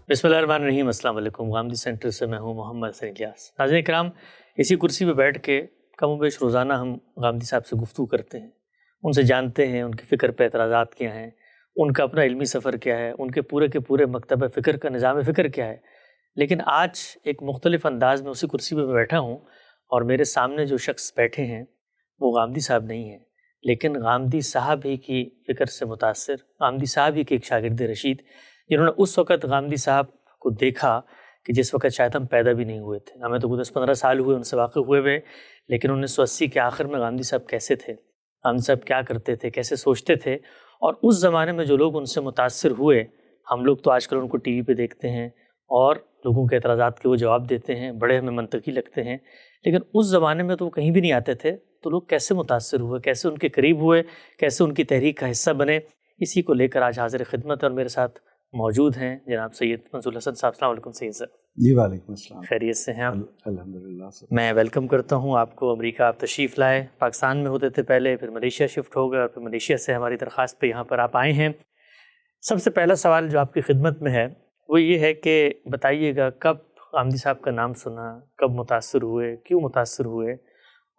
بسم اللہ الرحمن الرحیم۔ السلام علیکم۔ غامدی سینٹر سے میں ہوں محمد حسن الیاس۔ ناظرین کرام، اسی کرسی پہ بیٹھ کے کم و بیش روزانہ ہم غامدی صاحب سے گفتگو کرتے ہیں، ان سے جانتے ہیں ان کی فکر پہ اعتراضات کیا ہیں، ان کا اپنا علمی سفر کیا ہے، ان کے پورے مکتبہ فکر کا نظام فکر کیا ہے۔ لیکن آج ایک مختلف انداز میں اسی کرسی پہ بیٹھا ہوں اور میرے سامنے جو شخص بیٹھے ہیں وہ غامدی صاحب نہیں ہیں، لیکن غامدی صاحب ہی کی فکر سے متاثر، غامدی صاحب ہی کے ایک شاگرد رشید، جنہوں نے اس وقت غامدی صاحب کو دیکھا کہ جس وقت شاید ہم پیدا بھی نہیں ہوئے تھے۔ ہمیں تو 10-15 سال ہوئے ان سے واقف ہوئے ہوئے، لیکن 1980 کے آخر میں غامدی صاحب کیسے تھے، غامدی صاحب کیا کرتے تھے، کیسے سوچتے تھے، اور اس زمانے میں جو لوگ ان سے متاثر ہوئے، ہم لوگ تو آج کل ان کو ٹی وی پہ دیکھتے ہیں اور لوگوں کے اعتراضات کے وہ جواب دیتے ہیں، بڑے ہمیں منطقی لگتے ہیں، لیکن اس زمانے میں تو وہ کہیں بھی نہیں آتے تھے، تو لوگ کیسے متاثر ہوئے، کیسے ان کے قریب ہوئے، کیسے ان کی تحریک کا حصہ بنے، اسی کو لے کر آج حاضر خدمت ہے۔ اور میرے ساتھ موجود ہیں جناب سید منظور الحسن صاحب۔ السلام علیکم سید صاحب۔ جی وعلیکم السلام۔ خیریت سے ہیں آپ؟ الحمدللہ۔ میں ویلکم کرتا ہوں آپ کو۔ امریکہ آپ تشریف لائے، پاکستان میں ہوتے تھے پہلے، پھر ملیشیا شفٹ ہو گئے اور پھر ملیشیا سے ہماری درخواست پہ یہاں پر آپ آئے ہیں۔ سب سے پہلا سوال جو آپ کی خدمت میں ہے وہ یہ ہے کہ بتائیے گا کب غامدی صاحب کا نام سنا، کب متاثر ہوئے، کیوں متاثر ہوئے،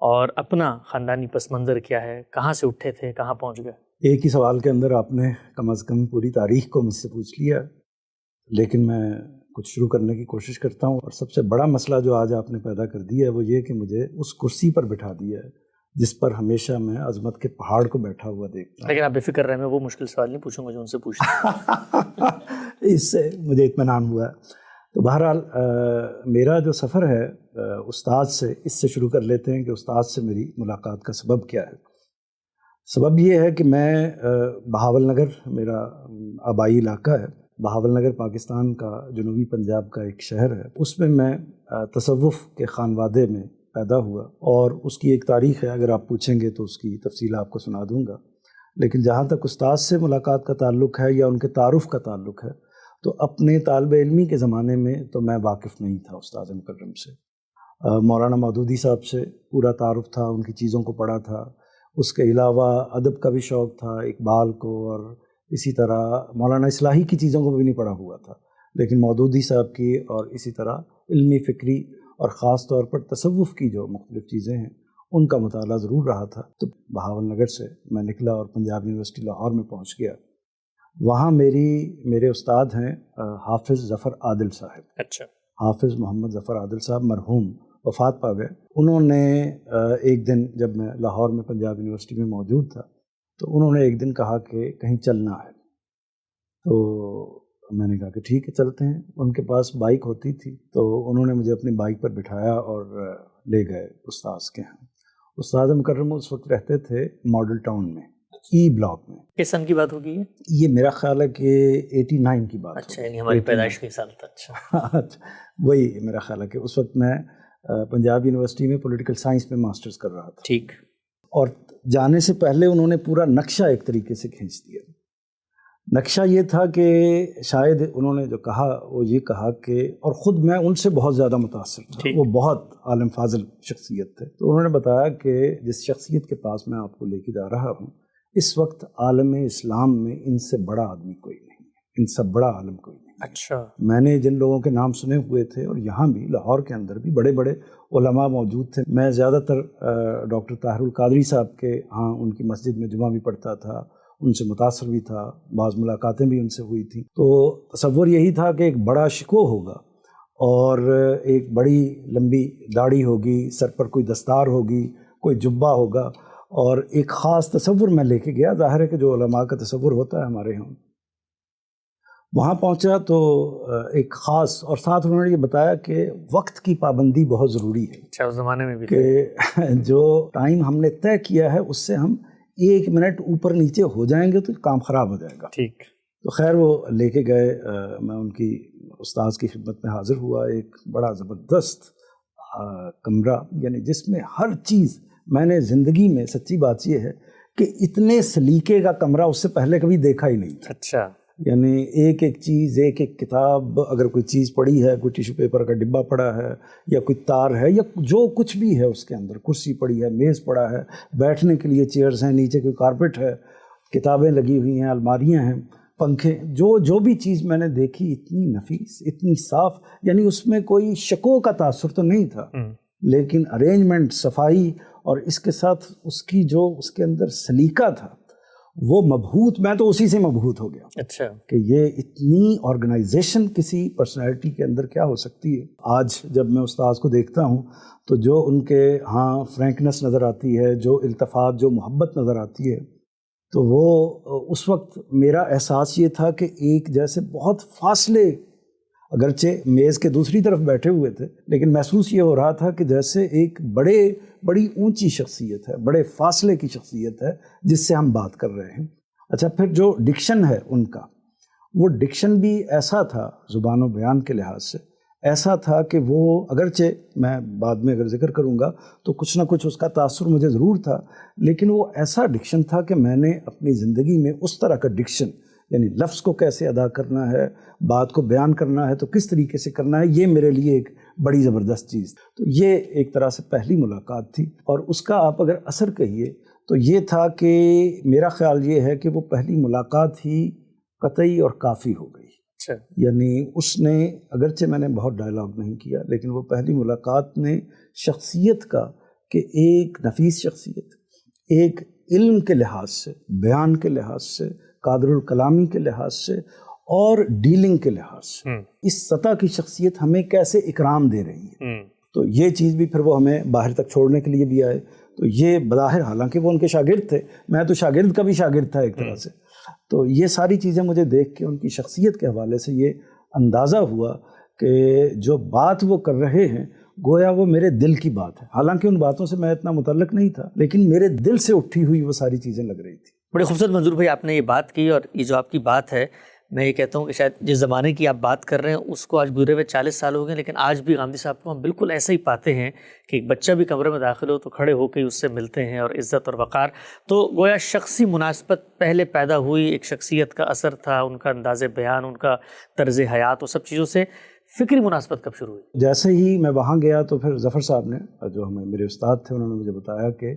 اور اپنا خاندانی پس منظر کیا ہے، کہاں سے اٹھے تھے، کہاں پہنچ گئے؟ ایک ہی سوال کے اندر آپ نے کم از کم پوری تاریخ کو مجھ سے پوچھ لیا، لیکن میں کچھ شروع کرنے کی کوشش کرتا ہوں۔ اور سب سے بڑا مسئلہ جو آج آپ نے پیدا کر دیا ہے وہ یہ کہ مجھے اس کرسی پر بٹھا دیا ہے جس پر ہمیشہ میں عظمت کے پہاڑ کو بیٹھا ہوا دیکھتا ہوں۔ لیکن آپ بے فکر رہے، میں وہ مشکل سوال نہیں پوچھوں گا جو ان سے پوچھتا اس سے مجھے اطمینان ہوا ہے۔ تو بہرحال میرا جو سفر ہے استاد سے، اس سے شروع کر لیتے ہیں کہ استاد سے میری ملاقات کا سبب کیا ہے۔ سبب یہ ہے کہ میں بہاول نگر میرا آبائی علاقہ ہے۔ بہاول نگر پاکستان کا جنوبی پنجاب کا ایک شہر ہے، اس میں تصوف کے خانوادے میں پیدا ہوا، اور اس کی ایک تاریخ ہے، اگر آپ پوچھیں گے تو اس کی تفصیل آپ کو سنا دوں گا۔ لیکن جہاں تک استاد سے ملاقات کا تعلق ہے یا ان کے تعارف کا تعلق ہے، تو اپنے طالب علمی کے زمانے میں تو میں واقف نہیں تھا استاد مکرم سے۔ مولانا مودودی صاحب سے پورا تعارف تھا، ان کی چیزوں کو پڑھا تھا، اس کے علاوہ ادب کا بھی شوق تھا، اقبال کو، اور اسی طرح مولانا اصلاحی کی چیزوں کو بھی نہیں پڑھا ہوا تھا، لیکن مودودی صاحب کی اور اسی طرح علمی فکری اور خاص طور پر تصوف کی جو مختلف چیزیں ہیں ان کا مطالعہ ضرور رہا تھا۔ تو بہاول نگر سے میں نکلا اور پنجاب یونیورسٹی لاہور میں پہنچ گیا۔ وہاں میرے استاد ہیں حافظ ظفر عادل صاحب۔ اچھا۔ حافظ محمد ظفر عادل صاحب مرحوم وفات پا گئے۔ انہوں نے ایک دن، جب میں لاہور میں پنجاب یونیورسٹی میں موجود تھا، تو انہوں نے ایک دن کہا کہ کہیں چلنا ہے، تو میں نے کہا کہ ٹھیک ہے چلتے ہیں۔ ان کے پاس بائک ہوتی تھی، تو انہوں نے مجھے اپنی بائک پر بٹھایا اور لے گئے استاذ کے ہاں۔ استاد مکرم اس وقت رہتے تھے ماڈل ٹاؤن میں، ای بلاک میں۔ کس سن کی بات ہوگی یہ میرا خیال ہے کہ 89 کی بات۔ اچھا، یعنی ہماری پیدائش کے سال تھا۔ اچھا، وہی میرا خیال ہے کہ اس وقت میں پنجاب یونیورسٹی میں پولیٹیکل سائنس میں ماسٹرز کر رہا تھا۔ ٹھیک۔ اور جانے سے پہلے انہوں نے پورا نقشہ ایک طریقے سے کھینچ دیا۔ نقشہ یہ تھا کہ شاید انہوں نے جو کہا وہ یہ کہا کہ، اور خود میں ان سے بہت زیادہ متاثر تھا، وہ بہت عالم فاضل شخصیت تھے، تو انہوں نے بتایا کہ جس شخصیت کے پاس میں آپ کو لے کے جا رہا ہوں، اس وقت عالم اسلام میں ان سے بڑا آدمی کوئی نہیں ہے، ان سے بڑا عالم کوئی نہیں۔ اچھا۔ میں نے جن لوگوں کے نام سنے ہوئے تھے، اور یہاں بھی لاہور کے اندر بھی بڑے بڑے علماء موجود تھے، میں زیادہ تر ڈاکٹر طاہر القادری صاحب کے ہاں ان کی مسجد میں جمعہ بھی پڑھتا تھا، ان سے متاثر بھی تھا، بعض ملاقاتیں بھی ان سے ہوئی تھیں۔ تو تصور یہی تھا کہ ایک بڑا شکوہ ہوگا اور ایک بڑی لمبی داڑھی ہوگی، سر پر کوئی دستار ہوگی، کوئی جبہ ہوگا، اور ایک خاص تصور میں لے کے گیا۔ ظاہر ہے کہ جو علماء کا تصور ہوتا ہے ہمارے ہاں، وہاں پہنچا تو ایک خاص، اور ساتھ انہوں نے یہ بتایا کہ وقت کی پابندی بہت ضروری ہے۔ اچھا، اس زمانے میں بھی کہ جو ٹائم ہم نے طے کیا ہے اس سے ہم 1 منٹ اوپر نیچے ہو جائیں گے تو کام خراب ہو جائے گا۔ ٹھیک۔ تو خیر وہ لے کے گئے، میں ان کی استاذ کی خدمت میں حاضر ہوا۔ ایک بڑا زبردست کمرہ، یعنی جس میں ہر چیز، میں نے زندگی میں، سچی بات یہ ہے کہ اتنے سلیقے کا کمرہ اس سے پہلے کبھی دیکھا ہی نہیں تھا۔ اچھا، یعنی ایک ایک چیز، ایک ایک کتاب، اگر کوئی چیز پڑی ہے، کوئی ٹیشو پیپر کا ڈبہ پڑا ہے یا کوئی تار ہے یا جو کچھ بھی ہے اس کے اندر، کرسی پڑی ہے، میز پڑا ہے، بیٹھنے کے لیے چیئرز ہیں، نیچے کوئی کارپٹ ہے، کتابیں لگی ہوئی ہیں، الماریاں ہیں، پنکھے، جو بھی چیز میں نے دیکھی اتنی نفیس، اتنی صاف، یعنی اس میں کوئی شکو کا تاثر تو نہیں تھا، لیکن ارینجمنٹ، صفائی اور اس کے ساتھ اس کی جو اس کے اندر سلیقہ تھا وہ مبہوت، میں تو اسی سے مبہوت ہو گیا اچھا کہ یہ اتنی آرگنائزیشن کسی پرسنالٹی کے اندر کیا ہو سکتی ہے۔ آج جب میں استاذ کو دیکھتا ہوں تو جو ان کے ہاں فرینکنس نظر آتی ہے، جو التفات، جو محبت نظر آتی ہے، تو وہ اس وقت میرا احساس یہ تھا کہ ایک جیسے بہت فاصلے، اگرچہ میز کے دوسری طرف بیٹھے ہوئے تھے، لیکن محسوس یہ ہو رہا تھا کہ جیسے ایک بڑی اونچی شخصیت ہے، بڑے فاصلے کی شخصیت ہے جس سے ہم بات کر رہے ہیں۔ اچھا، پھر جو ڈکشن ہے ان کا، وہ ڈکشن بھی ایسا تھا زبان و بیان کے لحاظ سے، ایسا تھا کہ وہ، اگرچہ میں بعد میں اگر ذکر کروں گا تو کچھ نہ کچھ اس کا تاثر مجھے ضرور تھا، لیکن وہ ایسا ڈکشن تھا کہ میں نے اپنی زندگی میں اس طرح کا ڈکشن، یعنی لفظ کو کیسے ادا کرنا ہے، بات کو بیان کرنا ہے تو کس طریقے سے کرنا ہے، یہ میرے لیے ایک بڑی زبردست چیز۔ تو یہ ایک طرح سے پہلی ملاقات تھی، اور اس کا آپ اگر اثر کہیے تو یہ تھا کہ میرا خیال یہ ہے کہ وہ پہلی ملاقات ہی قطعی اور کافی ہو گئی۔ اچھا، یعنی اس نے، اگرچہ میں نے بہت ڈائلاگ نہیں کیا، لیکن وہ پہلی ملاقات نے شخصیت کا، کہ ایک نفیس شخصیت، ایک علم کے لحاظ سے، بیان کے لحاظ سے، قادر الکلامی کے لحاظ سے اور ڈیلنگ کے لحاظ سے، اس سطح کی شخصیت ہمیں کیسے اکرام دے رہی ہے۔ تو یہ چیز بھی پھر وہ ہمیں باہر تک چھوڑنے کے لیے بھی آئے۔ تو یہ بظاہر، حالانکہ وہ ان کے شاگرد تھے، میں تو شاگرد کا بھی شاگرد تھا ایک طرح سے، تو یہ ساری چیزیں مجھے دیکھ کے ان کی شخصیت کے حوالے سے یہ اندازہ ہوا کہ جو بات وہ کر رہے ہیں گویا وہ میرے دل کی بات ہے، حالانکہ ان باتوں سے میں اتنا متعلق نہیں تھا، لیکن میرے دل سے اٹھی ہوئی وہ ساری چیزیں لگ رہی تھی۔ بڑے خوبصورت منظور بھائی آپ نے یہ بات کی، اور یہ جو آپ کی بات ہے، میں یہ کہتا ہوں کہ شاید جس زمانے کی آپ بات کر رہے ہیں اس کو آج گزرے ہوئے 40 سال ہو گئے، لیکن آج بھی غامدی صاحب کو ہم بالکل ایسا ہی پاتے ہیں کہ ایک بچہ بھی کمرے میں داخل ہو تو کھڑے ہو کے اس سے ملتے ہیں، اور عزت اور وقار۔ تو گویا شخصی مناسبت پہلے پیدا ہوئی، ایک شخصیت کا اثر تھا، ان کا انداز بیان، ان کا طرز حیات، وہ سب چیزوں سے فکری مناسبت کب شروع ہوئی؟ جیسے ہی میں وہاں گیا تو پھر ظفر صاحب نے، جو ہمیں میرے استاد تھے، انہوں نے مجھے بتایا کہ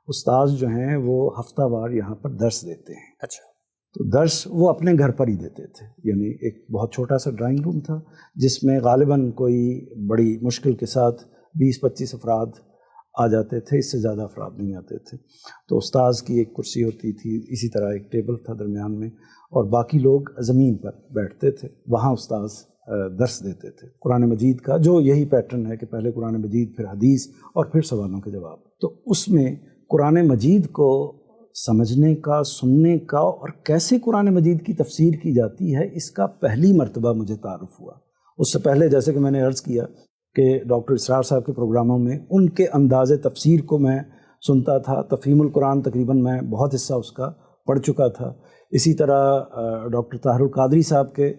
استاذ جو ہیں وہ ہفتہ وار یہاں پر درس دیتے ہیں۔ اچھا، تو درس وہ اپنے گھر پر ہی دیتے تھے، یعنی ایک بہت چھوٹا سا ڈرائنگ روم تھا جس میں غالباً کوئی بڑی مشکل کے ساتھ 20-25 افراد آ جاتے تھے، اس سے زیادہ افراد نہیں آتے تھے۔ تو استاذ کی ایک کرسی ہوتی تھی، اسی طرح ایک ٹیبل تھا درمیان میں، اور باقی لوگ زمین پر بیٹھتے تھے، وہاں استاذ درس دیتے تھے قرآن مجید کا، جو یہی پیٹرن ہے کہ پہلے قرآن مجید، پھر حدیث، اور پھر سوالوں کے جواب۔ تو اس میں قرآن مجید کو سمجھنے کا، سننے کا، اور کیسے قرآن مجید کی تفسیر کی جاتی ہے، اس کا پہلی مرتبہ مجھے تعارف ہوا۔ اس سے پہلے جیسے کہ میں نے عرض کیا کہ ڈاکٹر اسرار صاحب کے پروگراموں میں ان کے انداز تفسیر کو میں سنتا تھا، تفہیم القرآن تقریباً میں بہت حصہ اس کا پڑھ چکا تھا۔ اسی طرح ڈاکٹر طاہر القادری صاحب کے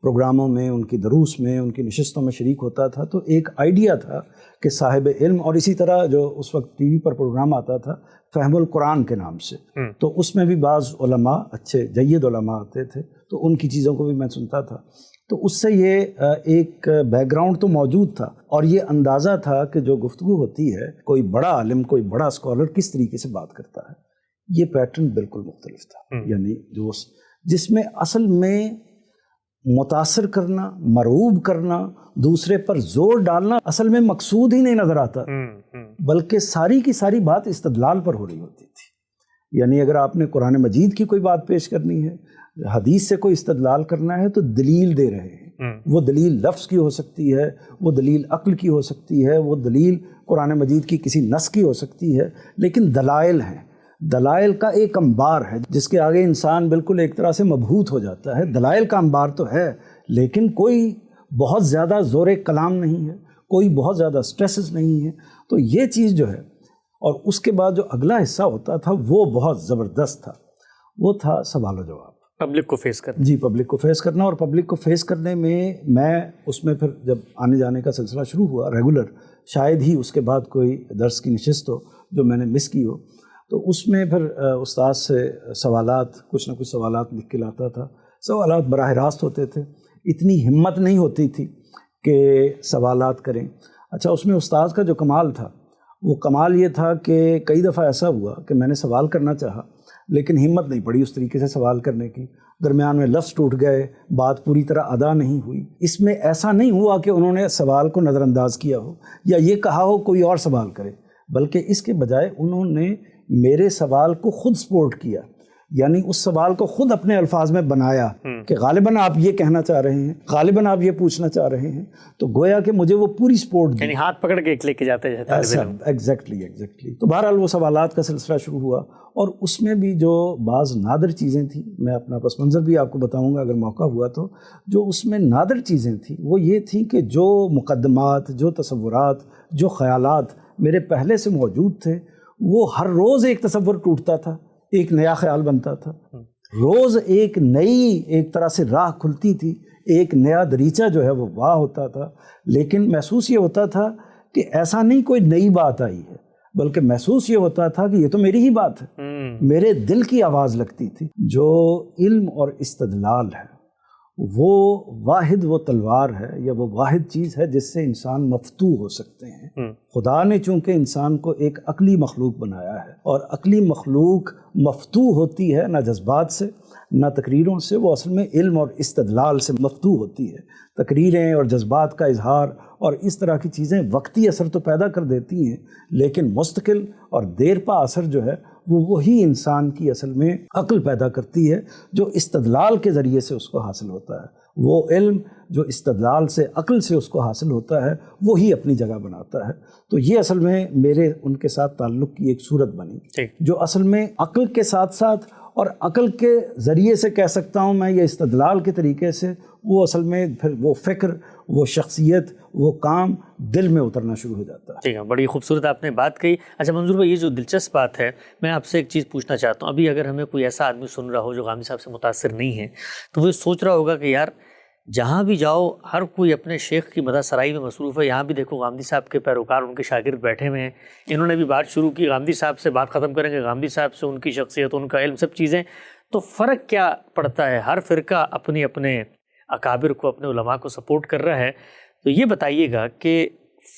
پروگراموں میں، ان کی دروس میں، ان کی نشستوں میں شریک ہوتا تھا، تو ایک آئیڈیا تھا کہ صاحب علم، اور اسی طرح جو اس وقت ٹی وی پر پروگرام آتا تھا فہم القرآن کے نام سے، تو اس میں بھی بعض علماء، اچھے جید علماء آتے تھے، تو ان کی چیزوں کو بھی میں سنتا تھا۔ تو اس سے یہ ایک بیک گراؤنڈ تو موجود تھا، اور یہ اندازہ تھا کہ جو گفتگو ہوتی ہے، کوئی بڑا عالم، کوئی بڑا اسکالر کس طریقے سے بات کرتا ہے، یہ پیٹرن بالکل مختلف تھا۔ یعنی جو جس میں اصل میں متاثر کرنا، مرعوب کرنا، دوسرے پر زور ڈالنا اصل میں مقصود ہی نہیں نظر آتا، بلکہ ساری کی ساری بات استدلال پر ہو رہی ہوتی تھی۔ یعنی اگر آپ نے قرآن مجید کی کوئی بات پیش کرنی ہے، حدیث سے کوئی استدلال کرنا ہے، تو دلیل دے رہے ہیں۔ وہ دلیل لفظ کی ہو سکتی ہے، وہ دلیل عقل کی ہو سکتی ہے، وہ دلیل قرآن مجید کی کسی نص کی ہو سکتی ہے، لیکن دلائل ہیں۔ دلائل کا ایک انبار ہے جس کے آگے انسان بالکل ایک طرح سے مبہوت ہو جاتا ہے۔ دلائل کا انبار تو ہے، لیکن کوئی بہت زیادہ زور کلام نہیں ہے، کوئی بہت زیادہ سٹریسز نہیں ہے۔ تو یہ چیز جو ہے، اور اس کے بعد جو اگلا حصہ ہوتا تھا وہ بہت زبردست تھا، وہ تھا سوال و جواب، پبلک کو فیس کرنا۔ جی، پبلک کو فیس کرنا، اور پبلک کو فیس کرنے میں اس میں پھر جب آنے جانے کا سلسلہ شروع ہوا ریگولر، شاید ہی اس کے بعد کوئی درس کی نشست ہو جو میں نے مس کی ہو، تو اس میں پھر استاد سے سوالات، کچھ نہ کچھ سوالات لکھ کے لاتا تھا۔ سوالات براہ راست ہوتے تھے، اتنی ہمت نہیں ہوتی تھی کہ سوالات کریں۔ اچھا، اس میں استاد کا جو کمال تھا، وہ کمال یہ تھا کہ کئی دفعہ ایسا ہوا کہ میں نے سوال کرنا چاہا، لیکن ہمت نہیں پڑی اس طریقے سے سوال کرنے کی، درمیان میں لفظ ٹوٹ گئے، بات پوری طرح ادا نہیں ہوئی۔ اس میں ایسا نہیں ہوا کہ انہوں نے سوال کو نظر انداز کیا ہو یا یہ کہا ہو کوئی اور سوال کرے، بلکہ اس کے بجائے انہوں نے میرے سوال کو خود سپورٹ کیا، یعنی اس سوال کو خود اپنے الفاظ میں بنایا کہ غالباً آپ یہ کہنا چاہ رہے ہیں، غالباً آپ یہ پوچھنا چاہ رہے ہیں، تو گویا کہ مجھے وہ پوری سپورٹ دی، یعنی ہاتھ پکڑ کے لے کے جاتے ہیں طالب علم۔ ایگزیکٹلی۔ تو بہرحال وہ سوالات کا سلسلہ شروع ہوا، اور اس میں بھی جو بعض نادر چیزیں تھیں، میں اپنا پس منظر بھی آپ کو بتاؤں گا اگر موقع ہوا تو، جو اس میں نادر چیزیں تھیں وہ یہ تھیں کہ جو مقدمات، جو تصورات، جو خیالات میرے پہلے سے موجود تھے، وہ ہر روز ایک تصور ٹوٹتا تھا، ایک نیا خیال بنتا تھا، روز ایک نئی ایک طرح سے راہ کھلتی تھی، ایک نیا دریچہ جو ہے وہ واہ ہوتا تھا۔ لیکن محسوس یہ ہوتا تھا کہ ایسا نہیں کوئی نئی بات آئی ہے، بلکہ محسوس یہ ہوتا تھا کہ یہ تو میری ہی بات ہے، میرے دل کی آواز لگتی تھی۔ جو علم اور استدلال ہے وہ واحد وہ تلوار ہے یا وہ واحد چیز ہے جس سے انسان مفتوح ہو سکتے ہیں۔ خدا نے چونکہ انسان کو ایک عقلی مخلوق بنایا ہے، اور عقلی مخلوق مفتوح ہوتی ہے نہ جذبات سے نہ تقریروں سے، وہ اصل میں علم اور استدلال سے مفتوح ہوتی ہے۔ تقریریں اور جذبات کا اظہار اور اس طرح کی چیزیں وقتی اثر تو پیدا کر دیتی ہیں، لیکن مستقل اور دیر پا اثر جو ہے وہ وہی انسان کی اصل میں عقل پیدا کرتی ہے، جو استدلال کے ذریعے سے اس کو حاصل ہوتا ہے۔ وہ علم جو استدلال سے، عقل سے اس کو حاصل ہوتا ہے، وہی اپنی جگہ بناتا ہے۔ تو یہ اصل میں میرے ان کے ساتھ تعلق کی ایک صورت بنی، جو اصل میں عقل کے ساتھ ساتھ اور عقل کے ذریعے سے کہہ سکتا ہوں میں، یا استدلال کے طریقے سے، وہ اصل میں پھر وہ فکر، وہ شخصیت، وہ کام دل میں اترنا شروع ہو جاتا ہے۔ ٹھیک ہے، بڑی خوبصورت آپ نے بات کہی۔ اچھا منظور بھائی، یہ جو دلچسپ بات ہے، میں آپ سے ایک چیز پوچھنا چاہتا ہوں۔ ابھی اگر ہمیں کوئی ایسا آدمی سن رہا ہو جو غامدی صاحب سے متاثر نہیں ہے، تو وہ سوچ رہا ہوگا کہ یار جہاں بھی جاؤ ہر کوئی اپنے شیخ کی مدح سرائی میں مصروف ہے، یہاں بھی دیکھو غامدی صاحب کے پیروکار، ان کے شاگرد بیٹھے ہوئے ہیں، انہوں نے بھی بات شروع کی، غامدی صاحب سے بات ختم کریں گے، غامدی صاحب سے ان کی شخصیت، ان کا علم، سب چیزیں، تو فرق کیا پڑتا ہے؟ ہر فرقہ اپنے اکابر کو، اپنے علماء کو سپورٹ کر رہا ہے، تو یہ بتائیے گا کہ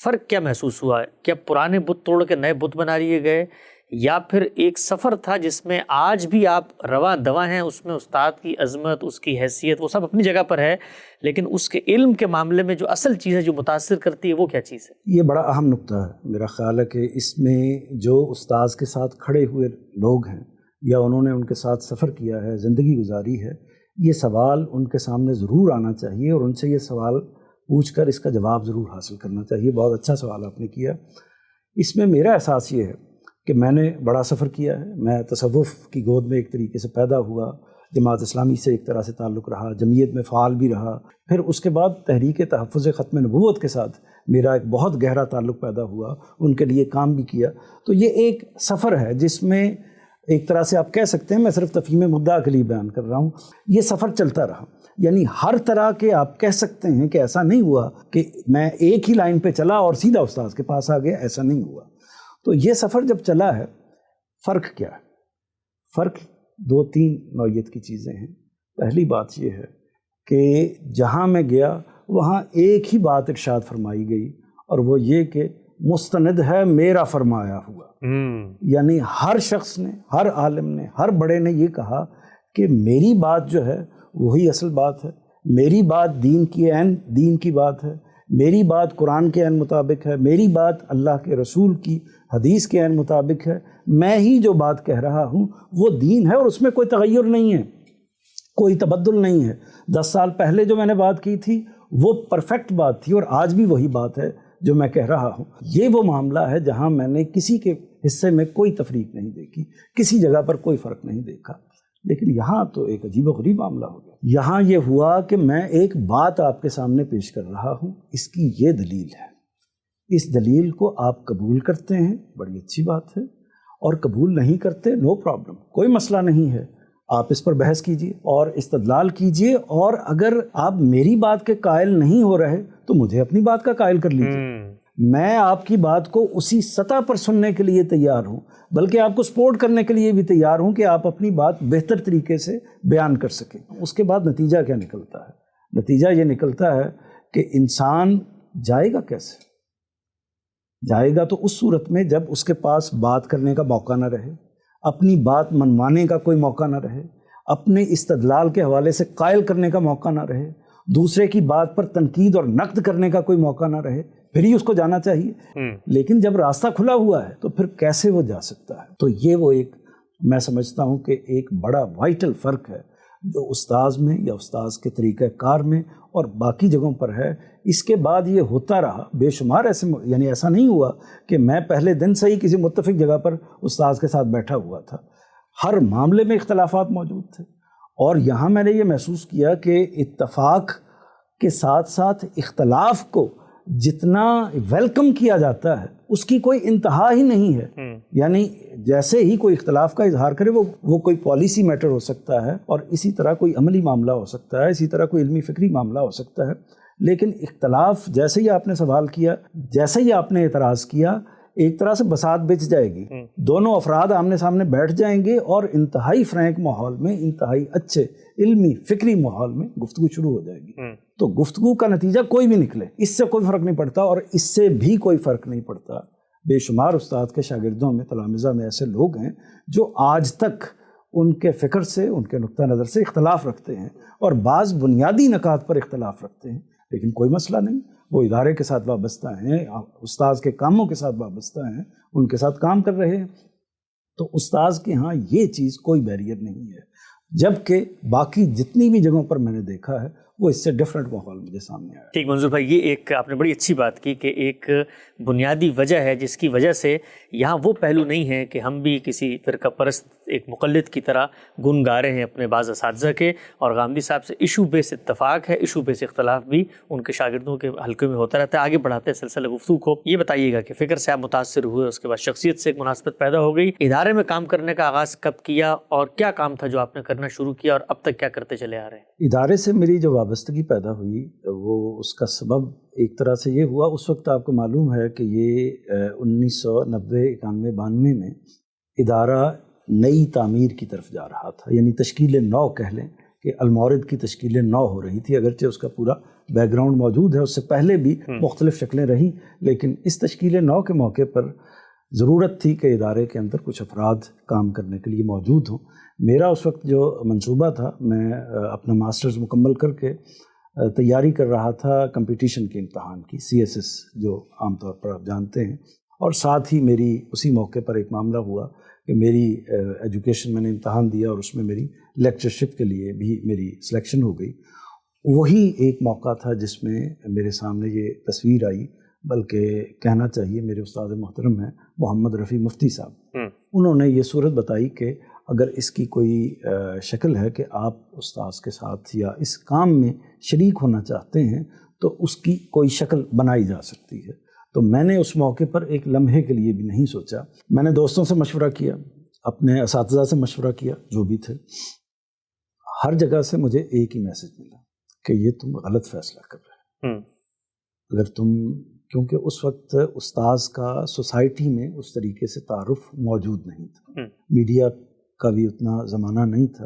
فرق کیا محسوس ہوا ہے؟ کیا پرانے بت توڑ کے نئے بت بنا لیے گئے، یا پھر ایک سفر تھا جس میں آج بھی آپ رواں دواں ہیں، اس میں استاد کی عظمت، اس کی حیثیت، وہ سب اپنی جگہ پر ہے، لیکن اس کے علم کے معاملے میں جو اصل چیز ہے جو متاثر کرتی ہے وہ کیا چیز ہے؟ یہ بڑا اہم نقطہ ہے، میرا خیال ہے کہ اس میں جو استاذ کے ساتھ کھڑے ہوئے لوگ ہیں یا انہوں نے ان کے ساتھ سفر کیا ہے، زندگی گزاری ہے، یہ سوال ان کے سامنے ضرور آنا چاہیے، اور ان سے یہ سوال پوچھ کر اس کا جواب ضرور حاصل کرنا چاہیے۔ بہت اچھا سوال آپ نے کیا۔ اس میں میرا احساس یہ ہے کہ میں نے بڑا سفر کیا ہے، میں تصوف کی گود میں ایک طریقے سے پیدا ہوا، جماعت اسلامی سے ایک طرح سے تعلق رہا، جمعیت میں فعال بھی رہا، پھر اس کے بعد تحریک تحفظ ختم نبوت کے ساتھ میرا ایک بہت گہرا تعلق پیدا ہوا، ان کے لیے کام بھی کیا۔ تو یہ ایک سفر ہے جس میں ایک طرح سے آپ کہہ سکتے ہیں، میں صرف تفہیم مدعا کے لیے بیان کر رہا ہوں، یہ سفر چلتا رہا۔ یعنی ہر طرح کے آپ کہہ سکتے ہیں کہ ایسا نہیں ہوا کہ میں ایک ہی لائن پہ چلا اور سیدھا استاذ کے پاس آ گیا، ایسا نہیں ہوا۔ تو یہ سفر جب چلا ہے، فرق کیا ہے؟ فرق 2-3 نوعیت کی چیزیں ہیں۔ پہلی بات یہ ہے کہ جہاں میں گیا وہاں ایک ہی بات ارشاد فرمائی گئی، اور وہ یہ کہ مستند ہے میرا فرمایا ہوا۔ یعنی ہر شخص نے، ہر عالم نے، ہر بڑے نے یہ کہا کہ میری بات جو ہے وہی اصل بات ہے، میری بات دین کی بات ہے، میری بات قرآن کے عین مطابق ہے، میری بات اللہ کے رسول کی حدیث کے عین مطابق ہے، میں ہی جو بات کہہ رہا ہوں وہ دین ہے، اور اس میں کوئی تغیر نہیں ہے، کوئی تبدل نہیں ہے۔ 10 سال پہلے جو میں نے بات کی تھی وہ پرفیکٹ بات تھی، اور آج بھی وہی بات ہے جو میں کہہ رہا ہوں۔ یہ وہ معاملہ ہے جہاں میں نے کسی کے حصے میں کوئی تفریق نہیں دیکھی، کسی جگہ پر کوئی فرق نہیں دیکھا۔ لیکن یہاں تو ایک عجیب و غریب معاملہ ہو گیا۔ یہاں یہ ہوا کہ میں ایک بات آپ کے سامنے پیش کر رہا ہوں، اس کی یہ دلیل ہے، اس دلیل کو آپ قبول کرتے ہیں، بڑی اچھی بات ہے، اور قبول نہیں کرتے، نو پرابلم، کوئی مسئلہ نہیں ہے، آپ اس پر بحث کیجئے اور استدلال کیجئے، اور اگر آپ میری بات کے قائل نہیں ہو رہے تو مجھے اپنی بات کا قائل کر لیجئے۔ میں آپ کی بات کو اسی سطح پر سننے کے لیے تیار ہوں، بلکہ آپ کو سپورٹ کرنے کے لیے بھی تیار ہوں کہ آپ اپنی بات بہتر طریقے سے بیان کر سکیں۔ اس کے بعد نتیجہ کیا نکلتا ہے؟ نتیجہ یہ نکلتا ہے کہ انسان جائے گا کیسے؟ جائے گا تو اس صورت میں جب اس کے پاس بات کرنے کا موقع نہ رہے، اپنی بات منوانے کا کوئی موقع نہ رہے، اپنے استدلال کے حوالے سے قائل کرنے کا موقع نہ رہے، دوسرے کی بات پر تنقید اور نقد کرنے کا کوئی موقع نہ رہے، پھر ہی اس کو جانا چاہیے۔ لیکن جب راستہ کھلا ہوا ہے تو پھر کیسے وہ جا سکتا ہے؟ تو یہ وہ ایک، میں سمجھتا ہوں کہ ایک بڑا وائٹل فرق ہے جو استاذ میں یا استاذ کے طریقہ کار میں اور باقی جگہوں پر ہے۔ اس کے بعد یہ ہوتا رہا بے شمار ایسے، یعنی ایسا نہیں ہوا کہ میں پہلے دن سے ہی کسی متفق جگہ پر استاذ کے ساتھ بیٹھا ہوا تھا، ہر معاملے میں اختلافات موجود تھے، اور یہاں میں نے یہ محسوس کیا کہ اتفاق کے ساتھ ساتھ اختلاف کو جتنا ویلکم کیا جاتا ہے اس کی کوئی انتہا ہی نہیں ہے۔ یعنی جیسے ہی کوئی اختلاف کا اظہار کرے وہ کوئی پالیسی میٹر ہو سکتا ہے، اور اسی طرح کوئی عملی معاملہ ہو سکتا ہے، اسی طرح کوئی علمی فکری معاملہ ہو سکتا ہے، لیکن اختلاف جیسے ہی آپ نے سوال کیا، جیسے ہی آپ نے اعتراض کیا، ایک طرح سے بساط بچ جائے گی، دونوں افراد آمنے سامنے بیٹھ جائیں گے اور انتہائی فرینک ماحول میں، انتہائی اچھے علمی فکری ماحول میں گفتگو شروع ہو جائے گی۔ تو گفتگو کا نتیجہ کوئی بھی نکلے، اس سے کوئی فرق نہیں پڑتا، اور اس سے بھی کوئی فرق نہیں پڑتا۔ بے شمار استاد کے شاگردوں میں، تلامذہ میں ایسے لوگ ہیں جو آج تک ان کے فکر سے، ان کے نقطہ نظر سے اختلاف رکھتے ہیں، اور بعض بنیادی نکات پر اختلاف رکھتے ہیں، لیکن کوئی مسئلہ نہیں، وہ ادارے کے ساتھ وابستہ ہیں، استاذ کے کاموں کے ساتھ وابستہ ہیں، ان کے ساتھ کام کر رہے ہیں۔ تو استاذ کے ہاں یہ چیز کوئی بیریئر نہیں ہے، جبکہ باقی جتنی بھی جگہوں پر میں نے دیکھا ہے وہ اس سے ڈیفرنٹ ماحول مجھے سامنے آیا۔ ٹھیک منظور بھائی، یہ ایک آپ نے بڑی اچھی بات کی کہ ایک بنیادی وجہ ہے جس کی وجہ سے یہاں وہ پہلو نہیں ہے کہ ہم بھی کسی فرقہ پرست ایک مقلد کی طرح گن گا رہے ہیں اپنے بعض اساتذہ کے، اور غامدی صاحب سے ایشو بیس اتفاق ہے، ایشو بیس اختلاف بھی ان کے شاگردوں کے حلقے میں ہوتا رہتا ہے۔ آگے بڑھاتے ہیں سلسلہ گفتگو کو، یہ بتائیے گا کہ فکر سے آپ متاثر ہوئے، اس کے بعد شخصیت سے ایک مناسبت پیدا ہو گئی، ادارے میں کام کرنے کا آغاز کب کیا اور کیا کام تھا جو آپ نے کرنا شروع کیا اور اب تک کیا کرتے چلے آ رہے ہیں؟ ادارے سے میری جو وابستگی پیدا ہوئی وہ اس کا سبب ایک طرح سے یہ ہوا، اس وقت آپ کو معلوم ہے کہ یہ 1990 91 92 میں ادارہ نئی تعمیر کی طرف جا رہا تھا، یعنی تشکیل نو کہہ لیں کہ المورد کی تشکیل نو ہو رہی تھی، اگرچہ اس کا پورا بیک گراؤنڈ موجود ہے، اس سے پہلے بھی مختلف شکلیں رہیں، لیکن اس تشکیل نو کے موقع پر ضرورت تھی کہ ادارے کے اندر کچھ افراد کام کرنے کے لیے موجود ہوں۔ میرا اس وقت جو منصوبہ تھا، میں اپنا ماسٹرز مکمل کر کے تیاری کر رہا تھا کمپٹیشن کے امتحان کی، CSS جو عام طور پر آپ جانتے ہیں، اور ساتھ ہی میری اسی موقع پر ایک معاملہ ہوا کہ میری ایجوکیشن میں نے امتحان دیا اور اس میں میری لیکچرشپ کے لیے بھی میری سلیکشن ہو گئی۔ وہی ایک موقع تھا جس میں میرے سامنے یہ تصویر آئی، بلکہ کہنا چاہیے میرے استاد محترم ہیں محمد رفیع مفتی صاحب، انہوں نے یہ صورت بتائی کہ اگر اس کی کوئی شکل ہے کہ آپ استاذ کے ساتھ یا اس کام میں شریک ہونا چاہتے ہیں تو اس کی کوئی شکل بنائی جا سکتی ہے۔ تو میں نے اس موقع پر ایک لمحے کے لیے بھی نہیں سوچا، میں نے دوستوں سے مشورہ کیا، اپنے اساتذہ سے مشورہ کیا جو بھی تھے، ہر جگہ سے مجھے ایک ہی میسج ملا کہ یہ تم غلط فیصلہ کر رہے ہیں۔ اگر تم، کیونکہ اس وقت استاذ کا سوسائٹی میں اس طریقے سے تعارف موجود نہیں تھا، میڈیا کا بھی اتنا زمانہ نہیں تھا،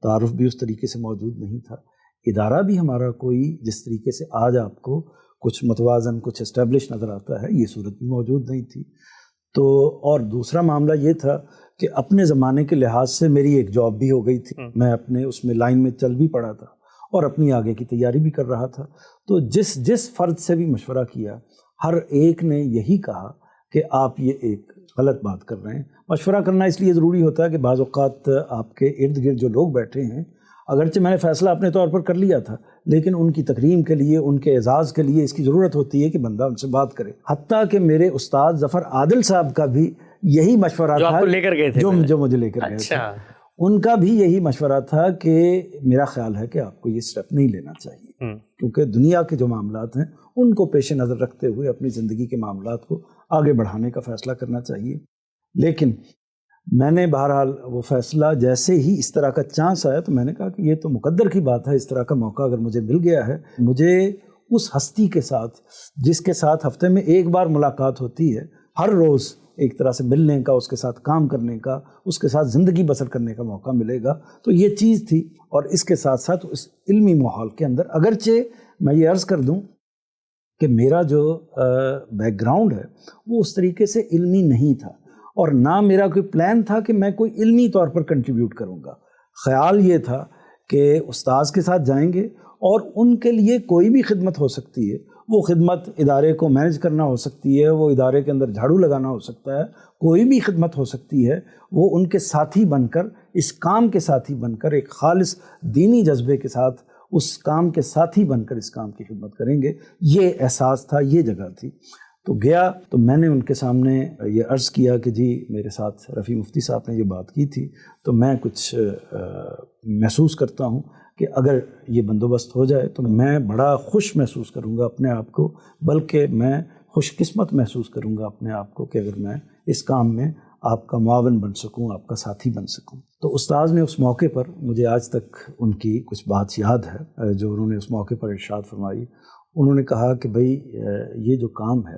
تعارف بھی اس طریقے سے موجود نہیں تھا، ادارہ بھی ہمارا کوئی جس طریقے سے آج آپ کو کچھ متوازن، کچھ اسٹیبلش نظر آتا ہے، یہ صورت بھی موجود نہیں تھی۔ تو اور دوسرا معاملہ یہ تھا کہ اپنے زمانے کے لحاظ سے میری ایک جاب بھی ہو گئی تھی، میں اپنے اس میں لائن میں چل بھی پڑا تھا اور اپنی آگے کی تیاری بھی کر رہا تھا۔ تو جس فرد سے بھی مشورہ کیا، ہر ایک نے یہی کہا کہ آپ یہ ایک غلط بات کر رہے ہیں۔ مشورہ کرنا اس لیے ضروری ہوتا ہے کہ بعض اوقات آپ کے ارد گرد جو لوگ بیٹھے ہیں، اگرچہ میں نے فیصلہ اپنے طور پر کر لیا تھا، لیکن ان کی تکریم کے لیے، ان کے اعزاز کے لیے اس کی ضرورت ہوتی ہے کہ بندہ ان سے بات کرے۔ حتیٰ کہ میرے استاد ظفر عادل صاحب کا بھی یہی مشورہ تھا، لے کر گئے تھے جو مجھے لے کر گئے تھے، ان کا بھی یہی مشورہ تھا کہ میرا خیال ہے کہ آپ کو یہ سٹیپ نہیں لینا چاہیے، کیونکہ دنیا کے جو معاملات ہیں ان کو پیش نظر رکھتے ہوئے اپنی زندگی کے معاملات کو آگے بڑھانے کا فیصلہ کرنا چاہیے۔ لیکن میں نے بہرحال وہ فیصلہ، جیسے ہی اس طرح کا چانس آیا تو میں نے کہا کہ یہ تو مقدر کی بات ہے، اس طرح کا موقع اگر مجھے مل گیا ہے، مجھے اس ہستی کے ساتھ جس کے ساتھ ہفتے میں ایک بار ملاقات ہوتی ہے، ہر روز ایک طرح سے ملنے کا، اس کے ساتھ کام کرنے کا، اس کے ساتھ زندگی بسر کرنے کا موقع ملے گا، تو یہ چیز تھی۔ اور اس کے ساتھ ساتھ اس علمی ماحول کے اندر، اگرچہ میں یہ عرض کر دوں کہ میرا جو بیک گراؤنڈ ہے وہ اس طریقے سے علمی نہیں تھا، اور نہ میرا کوئی پلان تھا کہ میں کوئی علمی طور پر کنٹریبیوٹ کروں گا. خیال یہ تھا کہ استاذ کے ساتھ جائیں گے اور ان کے لیے کوئی بھی خدمت ہو سکتی ہے. وہ خدمت ادارے کو مینج کرنا ہو سکتی ہے, وہ ادارے کے اندر جھاڑو لگانا ہو سکتا ہے, کوئی بھی خدمت ہو سکتی ہے. وہ ان کے ساتھی بن کر, اس کام کے ساتھی بن کر, ایک خالص دینی جذبے کے ساتھ اس کام کے ساتھی بن کر اس کام کی خدمت کریں گے. یہ احساس تھا, یہ جگہ تھی. تو گیا تو میں نے ان کے سامنے یہ عرض کیا کہ جی میرے ساتھ رفیع مفتی صاحب نے یہ بات کی تھی, تو میں کچھ محسوس کرتا ہوں کہ اگر یہ بندوبست ہو جائے تو میں بڑا خوش محسوس کروں گا اپنے آپ کو, بلکہ میں خوش قسمت محسوس کروں گا اپنے آپ کو کہ اگر میں اس کام میں آپ کا معاون بن سکوں, آپ کا ساتھی بن سکوں. تو استاذ نے اس موقع پر, مجھے آج تک ان کی کچھ بات یاد ہے جو انہوں نے اس موقع پر ارشاد فرمائی. انہوں نے کہا کہ بھئی یہ جو کام ہے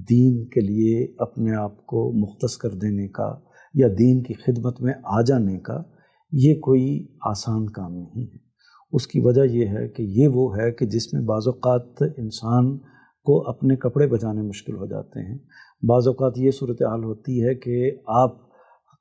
دین کے لیے اپنے آپ کو مختص کر دینے کا یا دین کی خدمت میں آ جانے کا, یہ کوئی آسان کام نہیں ہے. اس کی وجہ یہ ہے کہ یہ وہ ہے کہ جس میں بعض اوقات انسان کو اپنے کپڑے بچانے مشکل ہو جاتے ہیں. بعض اوقات یہ صورتحال ہوتی ہے کہ آپ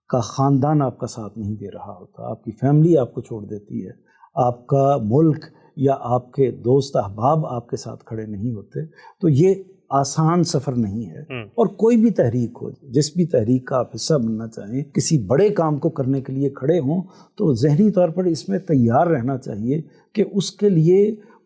کا خاندان آپ کا ساتھ نہیں دے رہا ہوتا, آپ کی فیملی آپ کو چھوڑ دیتی ہے, آپ کا ملک یا آپ کے دوست احباب آپ کے ساتھ کھڑے نہیں ہوتے. تو یہ آسان سفر نہیں ہے. اور کوئی بھی تحریک ہو, جس بھی تحریک کا آپ حصہ بننا چاہیں, کسی بڑے کام کو کرنے کے لیے کھڑے ہوں, تو ذہنی طور پر اس میں تیار رہنا چاہیے کہ اس کے لیے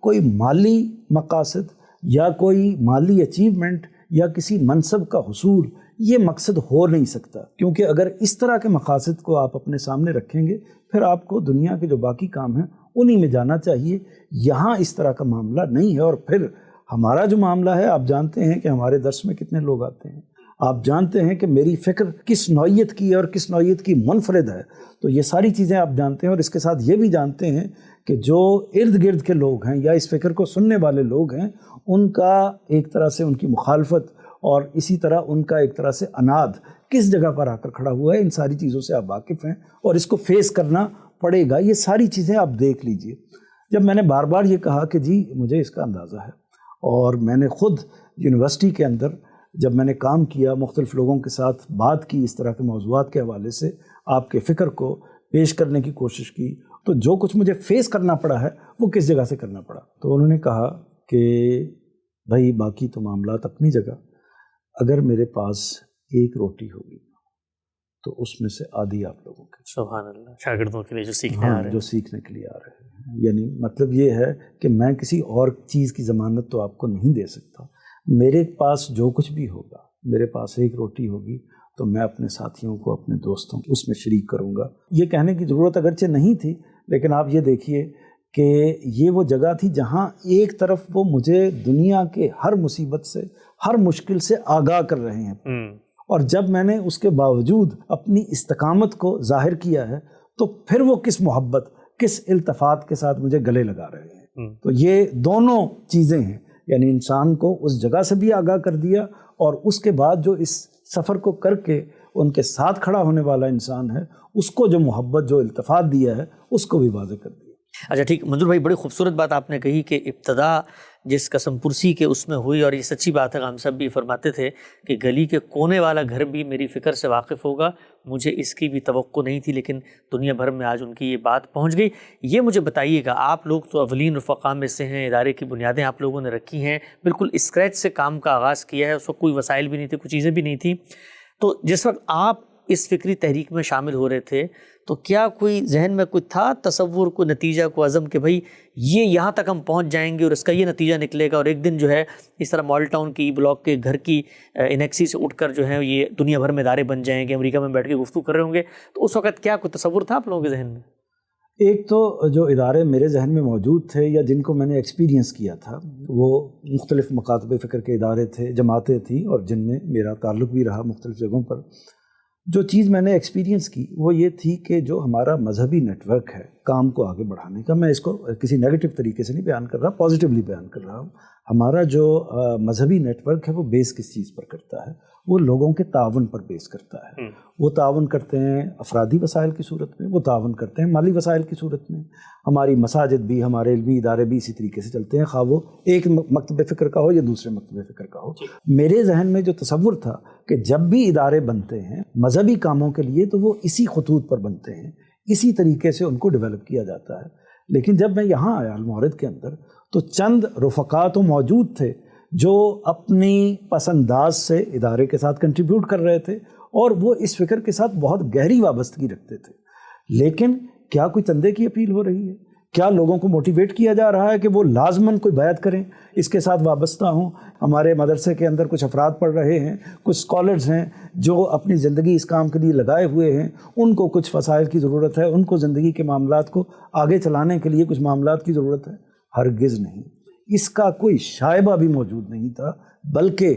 کوئی مالی مقاصد یا کوئی مالی اچیومنٹ یا کسی منصب کا حصول یہ مقصد ہو نہیں سکتا. کیونکہ اگر اس طرح کے مقاصد کو آپ اپنے سامنے رکھیں گے, پھر آپ کو دنیا کے جو باقی کام ہیں انہی میں جانا چاہیے. یہاں اس طرح کا معاملہ نہیں ہے. اور پھر ہمارا جو معاملہ ہے, آپ جانتے ہیں کہ ہمارے درس میں کتنے لوگ آتے ہیں, آپ جانتے ہیں کہ میری فکر کس نوعیت کی ہے اور کس نوعیت کی منفرد ہے. تو یہ ساری چیزیں آپ جانتے ہیں, اور اس کے ساتھ یہ بھی جانتے ہیں کہ جو ارد گرد کے لوگ ہیں یا اس فکر کو سننے والے لوگ ہیں, ان کا ایک طرح سے ان کی مخالفت اور اسی طرح ان کا ایک طرح سے اناد کس جگہ پر آ کر کھڑا ہوا ہے. ان ساری چیزوں سے آپ واقف ہیں اور اس کو فیس کرنا پڑے گا. یہ ساری چیزیں آپ دیکھ لیجئے. جب میں نے بار بار یہ کہا کہ جی مجھے اس کا اندازہ ہے, اور میں نے خود یونیورسٹی کے اندر جب میں نے کام کیا, مختلف لوگوں کے ساتھ بات کی اس طرح کے موضوعات کے حوالے سے, آپ کے فکر کو پیش کرنے کی کوشش کی, تو جو کچھ مجھے فیس کرنا پڑا ہے وہ کس جگہ سے کرنا پڑا. تو انہوں نے کہا کہ بھائی باقی تو معاملات اپنی جگہ, اگر میرے پاس ایک روٹی ہوگی تو اس میں سے آدھی آپ لوگوں کے. سبحان اللہ. شاگردوں کے لیے جو سیکھنے آ رہے ہیں, جو سیکھنے کے لیے آ رہے ہیں. یعنی مطلب یہ ہے کہ میں کسی اور چیز کی ضمانت تو آپ کو نہیں دے سکتا. میرے پاس جو کچھ بھی ہوگا, میرے پاس ایک روٹی ہوگی تو میں اپنے ساتھیوں کو, اپنے دوستوں کو اس میں شریک کروں گا. یہ کہنے کی ضرورت اگرچہ نہیں تھی, لیکن آپ یہ دیکھیے کہ یہ وہ جگہ تھی جہاں ایک طرف وہ مجھے دنیا کے ہر مصیبت سے, ہر مشکل سے آگاہ کر رہے ہیں, اور جب میں نے اس کے باوجود اپنی استقامت کو ظاہر کیا ہے تو پھر وہ کس محبت, کس التفات کے ساتھ مجھے گلے لگا رہے ہیں. تو یہ دونوں چیزیں ہیں, یعنی انسان کو اس جگہ سے بھی آگاہ کر دیا, اور اس کے بعد جو اس سفر کو کر کے ان کے ساتھ کھڑا ہونے والا انسان ہے, اس کو جو محبت, جو التفات دیا ہے, اس کو بھی واضح کر دیا. اچھا ٹھیک. منظور بھائی, بڑی خوبصورت بات آپ نے کہی کہ ابتدا جس قسم پرسی کے اس میں ہوئی, اور یہ سچی بات ہے. غام صاحب بھی فرماتے تھے کہ گلی کے کونے والا گھر بھی میری فکر سے واقف ہوگا, مجھے اس کی بھی توقع نہیں تھی, لیکن دنیا بھر میں آج ان کی یہ بات پہنچ گئی. یہ مجھے بتائیے گا, آپ لوگ تو اولین رفقا میں سے ہیں, ادارے کی بنیادیں آپ لوگوں نے رکھی ہیں, بالکل اسکریچ سے کام کا آغاز کیا ہے, اس وقت کوئی وسائل بھی نہیں تھے, کچھ چیزیں بھی نہیں تھیں. تو جس وقت آپ اس فکری تحریک میں شامل ہو رہے تھے, تو کیا کوئی ذہن میں کچھ تھا تصور, کوئی نتیجہ, کوئی عزم کہ بھئی یہ یہاں تک ہم پہنچ جائیں گے اور اس کا یہ نتیجہ نکلے گا, اور ایک دن جو ہے اس طرح مال ٹاؤن کی بلاک کے گھر کی انیکسی سے اٹھ کر جو ہے یہ دنیا بھر میں ادارے بن جائیں گے, امریکہ میں بیٹھ کے گفتگو کر رہے ہوں گے؟ تو اس وقت کیا کوئی تصور تھا آپ لوگوں کے ذہن میں؟ ایک تو جو ادارے میرے ذہن میں موجود تھے یا جن کو میں نے ایکسپیرینس کیا تھا, وہ مختلف مکاتب فکر کے ادارے تھے, جماعتیں تھیں, اور جن میں میرا تعلق بھی رہا مختلف جگہوں پر. جو چیز میں نے ایکسپیرینس کی وہ یہ تھی کہ جو ہمارا مذہبی نیٹ ورک ہے کام کو آگے بڑھانے کا, میں اس کو کسی نیگیٹو طریقے سے نہیں بیان کر رہا, پازیٹیولی بیان کر رہا ہوں. ہمارا جو مذہبی نیٹ ورک ہے وہ بیس کس چیز پر کرتا ہے؟ وہ لوگوں کے تعاون پر بیس کرتا ہے. وہ تعاون کرتے ہیں افرادی وسائل کی صورت میں، وہ تعاون کرتے ہیں مالی وسائل کی صورت میں. ہماری مساجد بھی، ہمارے علمی ادارے بھی اسی طریقے سے چلتے ہیں، خواہ وہ ایک مکتب فکر کا ہو یا دوسرے مکتب فکر کا ہو. میرے ذہن میں جو تصور تھا کہ جب بھی ادارے بنتے ہیں مذہبی کاموں کے لیے تو وہ اسی خطوط پر بنتے ہیں، اسی طریقے سے ان کو ڈیولپ کیا جاتا ہے. لیکن جب میں یہاں آیا المورد کے اندر تو چند رفقا تو موجود تھے جو اپنی پسنداز سے ادارے کے ساتھ کنٹریبیوٹ کر رہے تھے اور وہ اس فکر کے ساتھ بہت گہری وابستگی رکھتے تھے. لیکن کیا کوئی چندے کی اپیل ہو رہی ہے؟ کیا لوگوں کو موٹیویٹ کیا جا رہا ہے کہ وہ لازماً کوئی بیعت کریں، اس کے ساتھ وابستہ ہوں؟ ہمارے مدرسے کے اندر کچھ افراد پڑھ رہے ہیں، کچھ اسکالرز ہیں جو اپنی زندگی اس کام کے لیے لگائے ہوئے ہیں، ان کو کچھ وسائل کی ضرورت ہے، ان کو زندگی کے معاملات کو آگے چلانے کے لیے کچھ معاملات کی ضرورت ہے. ہرگز نہیں، اس کا کوئی شائبہ بھی موجود نہیں تھا. بلکہ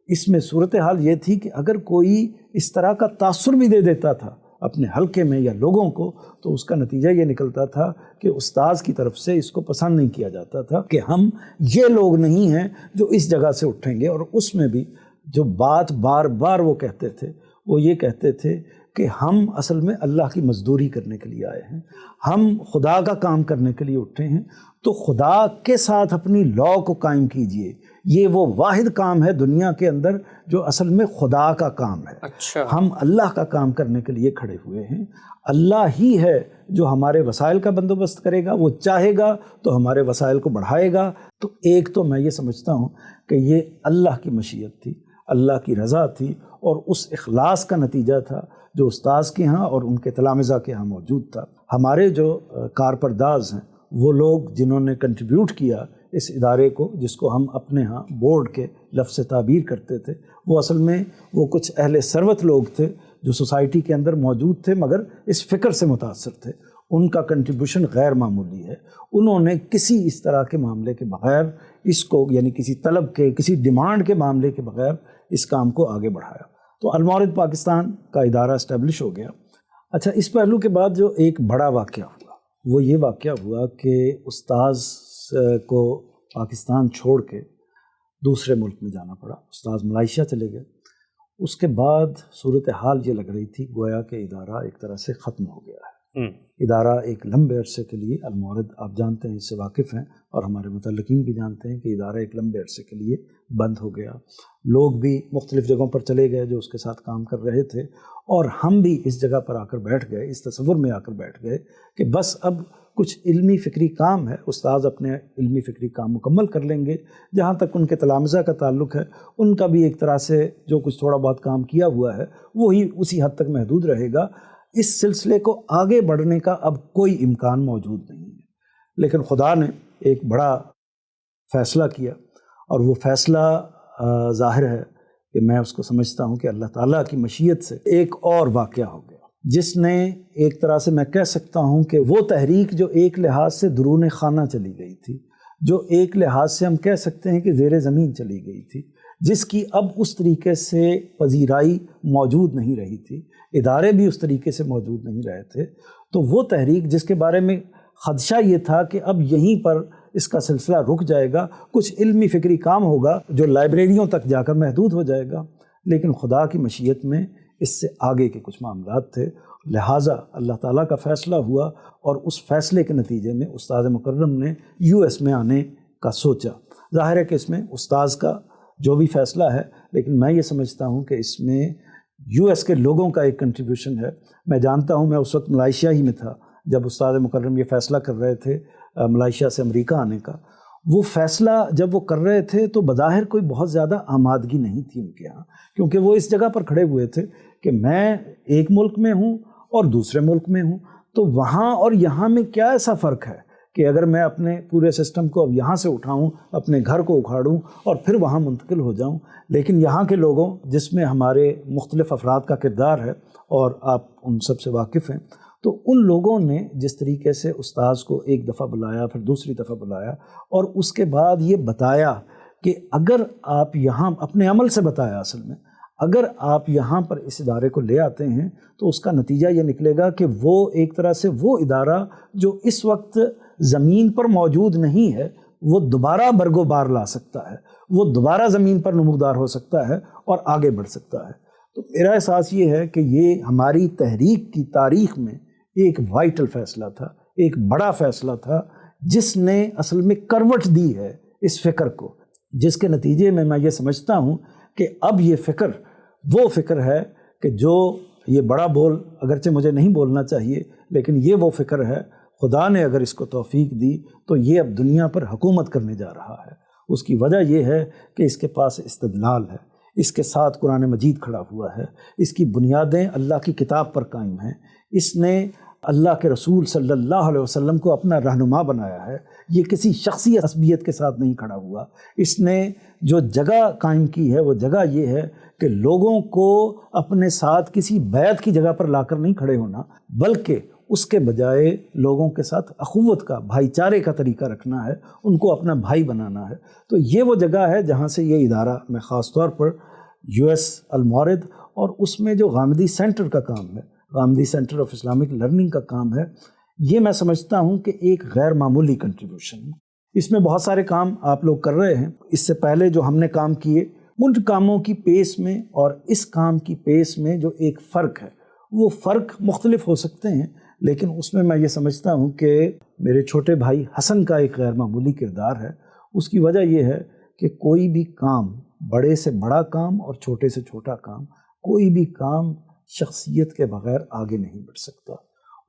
اس میں صورتحال یہ تھی کہ اگر کوئی اس طرح کا تاثر بھی دے دیتا تھا اپنے حلقے میں یا لوگوں کو، تو اس کا نتیجہ یہ نکلتا تھا کہ استاذ کی طرف سے اس کو پسند نہیں کیا جاتا تھا کہ ہم یہ لوگ نہیں ہیں جو اس جگہ سے اٹھیں گے. اور اس میں بھی جو بات بار بار وہ کہتے تھے وہ یہ کہتے تھے کہ ہم اصل میں اللہ کی مزدوری کرنے کے لیے آئے ہیں، ہم خدا کا کام کرنے کے لیے اٹھے ہیں، تو خدا کے ساتھ اپنی لا کو قائم کیجئے. یہ وہ واحد کام ہے دنیا کے اندر جو اصل میں خدا کا کام ہے. اچھا، ہم اللہ کا کام کرنے کے لیے کھڑے ہوئے ہیں. اللہ ہی ہے جو ہمارے وسائل کا بندوبست کرے گا، وہ چاہے گا تو ہمارے وسائل کو بڑھائے گا. تو ایک تو میں یہ سمجھتا ہوں کہ یہ اللہ کی مشیت تھی، اللہ کی رضا تھی، اور اس اخلاص کا نتیجہ تھا جو استاذ کے ہاں اور ان کے تلامذہ کے ہاں موجود تھا. ہمارے جو کارپرداز ہیں وہ لوگ جنہوں نے کنٹریبیوٹ کیا اس ادارے کو، جس کو ہم اپنے ہاں بورڈ کے لفظ سے تعبیر کرتے تھے، وہ اصل میں وہ کچھ اہل ثروت لوگ تھے جو سوسائٹی کے اندر موجود تھے مگر اس فکر سے متاثر تھے. ان کا کنٹریبیوشن غیر معمولی ہے. انہوں نے کسی اس طرح کے معاملے کے بغیر اس کو، یعنی کسی طلب کے، کسی ڈیمانڈ کے معاملے کے بغیر اس کام کو آگے بڑھایا. تو المورد پاکستان کا ادارہ اسٹیبلش ہو گیا. اچھا، اس پہلو کے بعد جو ایک بڑا واقعہ ہوا وہ یہ واقعہ ہوا کہ استاذ کو پاکستان چھوڑ کے دوسرے ملک میں جانا پڑا. استاذ ملائیشیا چلے گئے. اس کے بعد صورتحال یہ لگ رہی تھی گویا کہ ادارہ ایک طرح سے ختم ہو گیا ہے. ادارہ ایک لمبے عرصے کے لیے، المورد آپ جانتے ہیں، اس سے واقف ہیں اور ہمارے متعلقین بھی جانتے ہیں کہ ادارہ ایک لمبے عرصے کے لیے بند ہو گیا. لوگ بھی مختلف جگہوں پر چلے گئے جو اس کے ساتھ کام کر رہے تھے، اور ہم بھی اس جگہ پر آ کر بیٹھ گئے، اس تصور میں آ کر بیٹھ گئے کہ بس اب کچھ علمی فکری کام ہے، استاذ اپنے علمی فکری کام مکمل کر لیں گے. جہاں تک ان کے تلامذہ کا تعلق ہے، ان کا بھی ایک طرح سے جو کچھ تھوڑا بہت کام کیا ہوا ہے وہی اسی حد تک محدود رہے گا. اس سلسلے کو آگے بڑھنے کا اب کوئی امکان موجود نہیں ہے. لیکن خدا نے ایک بڑا فیصلہ کیا، اور وہ فیصلہ ظاہر ہے کہ میں اس کو سمجھتا ہوں کہ اللہ تعالیٰ کی مشیت سے ایک اور واقعہ ہو گیا، جس نے ایک طرح سے میں کہہ سکتا ہوں کہ وہ تحریک جو ایک لحاظ سے درون خانہ چلی گئی تھی، جو ایک لحاظ سے ہم کہہ سکتے ہیں کہ زیر زمین چلی گئی تھی، جس کی اب اس طریقے سے پذیرائی موجود نہیں رہی تھی، ادارے بھی اس طریقے سے موجود نہیں رہے تھے، تو وہ تحریک جس کے بارے میں خدشہ یہ تھا کہ اب یہیں پر اس کا سلسلہ رک جائے گا، کچھ علمی فکری کام ہوگا جو لائبریریوں تک جا کر محدود ہو جائے گا، لیکن خدا کی مشیت میں اس سے آگے کے کچھ معاملات تھے. لہٰذا اللہ تعالیٰ کا فیصلہ ہوا، اور اس فیصلے کے نتیجے میں استاد مکرم نے US میں آنے کا سوچا. ظاہر ہے کہ اس میں استاذ کا جو بھی فیصلہ ہے، لیکن میں یہ سمجھتا ہوں کہ اس میں US کے لوگوں کا ایک کنٹریبیوشن ہے. میں جانتا ہوں، میں اس وقت ملائیشیا ہی میں تھا جب استاد مکرم یہ فیصلہ کر رہے تھے ملائیشیا سے امریکہ آنے کا. وہ فیصلہ جب وہ کر رہے تھے تو بظاہر کوئی بہت زیادہ آمادگی نہیں تھی ان کے ہاں، کیونکہ وہ اس جگہ پر کھڑے ہوئے تھے کہ میں ایک ملک میں ہوں اور دوسرے ملک میں ہوں، تو وہاں اور یہاں میں کیا ایسا فرق ہے کہ اگر میں اپنے پورے سسٹم کو اب یہاں سے اٹھاؤں، اپنے گھر کو اکھاڑوں اور پھر وہاں منتقل ہو جاؤں. لیکن یہاں کے لوگوں، جس میں ہمارے مختلف افراد کا کردار ہے اور آپ ان سب سے واقف ہیں، تو ان لوگوں نے جس طریقے سے استاذ کو ایک دفعہ بلایا، پھر دوسری دفعہ بلایا، اور اس کے بعد یہ بتایا کہ اگر آپ یہاں اپنے عمل سے بتایا، اصل میں اگر آپ یہاں پر اس ادارے کو لے آتے ہیں تو اس کا نتیجہ یہ نکلے گا کہ وہ ایک طرح سے وہ ادارہ جو اس وقت زمین پر موجود نہیں ہے، وہ دوبارہ برگ و بار لا سکتا ہے، وہ دوبارہ زمین پر نمودار ہو سکتا ہے اور آگے بڑھ سکتا ہے۔ تو میرا احساس یہ ہے کہ یہ ہماری تحریک کی تاریخ میں ایک وائٹل فیصلہ تھا، ایک بڑا فیصلہ تھا، جس نے اصل میں کروٹ دی ہے اس فکر کو، جس کے نتیجے میں یہ سمجھتا ہوں کہ اب یہ فکر وہ فکر ہے کہ جو یہ بڑا بول اگرچہ مجھے نہیں بولنا چاہیے، لیکن یہ وہ فکر ہے، خدا نے اگر اس کو توفیق دی تو یہ اب دنیا پر حکومت کرنے جا رہا ہے۔ اس کی وجہ یہ ہے کہ اس کے پاس استدلال ہے، اس کے ساتھ قرآن مجید کھڑا ہوا ہے، اس کی بنیادیں اللہ کی کتاب پر قائم ہیں، اس نے اللہ کے رسول صلی اللہ علیہ وسلم کو اپنا رہنما بنایا ہے، یہ کسی شخصی عصبیت کے ساتھ نہیں کھڑا ہوا۔ اس نے جو جگہ قائم کی ہے وہ جگہ یہ ہے کہ لوگوں کو اپنے ساتھ کسی بیعت کی جگہ پر لا کر نہیں کھڑے ہونا، بلکہ اس کے بجائے لوگوں کے ساتھ اخوت کا، بھائی چارے کا طریقہ رکھنا ہے، ان کو اپنا بھائی بنانا ہے۔ تو یہ وہ جگہ ہے جہاں سے یہ ادارہ، میں خاص طور پر US المورد اور اس میں جو غامدی سینٹر کا کام ہے، Ghamidi centre of Islamic learning کا کام ہے، یہ میں سمجھتا ہوں کہ ایک غیر معمولی کنٹریبیوشن ہے۔ اس میں بہت سارے کام آپ لوگ کر رہے ہیں، اس سے پہلے جو ہم نے کام کیے ان کاموں کی پیس میں اور اس کام کی پیس میں جو ایک فرق ہے، وہ فرق مختلف ہو سکتے ہیں، لیکن اس میں یہ سمجھتا ہوں کہ میرے چھوٹے بھائی حسن کا ایک غیر معمولی کردار ہے۔ اس کی وجہ یہ ہے کہ کوئی بھی کام، بڑے سے بڑا کام اور چھوٹے سے چھوٹا کام، کوئی بھی کام شخصیت کے بغیر آگے نہیں بڑھ سکتا۔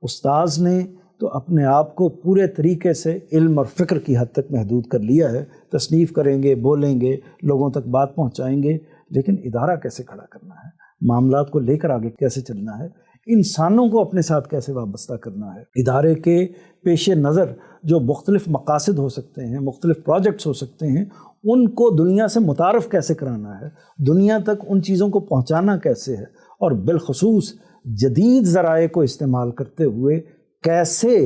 استاذ نے تو اپنے آپ کو پورے طریقے سے علم اور فکر کی حد تک محدود کر لیا ہے، تصنیف کریں گے، بولیں گے، لوگوں تک بات پہنچائیں گے، لیکن ادارہ کیسے کھڑا کرنا ہے، معاملات کو لے کر آگے کیسے چلنا ہے، انسانوں کو اپنے ساتھ کیسے وابستہ کرنا ہے، ادارے کے پیش نظر جو مختلف مقاصد ہو سکتے ہیں، مختلف پروجیکٹس ہو سکتے ہیں، ان کو دنیا سے متعارف کیسے کرانا ہے، دنیا تک ان چیزوں کو پہنچانا کیسے ہے، اور بالخصوص جدید ذرائع کو استعمال کرتے ہوئے کیسے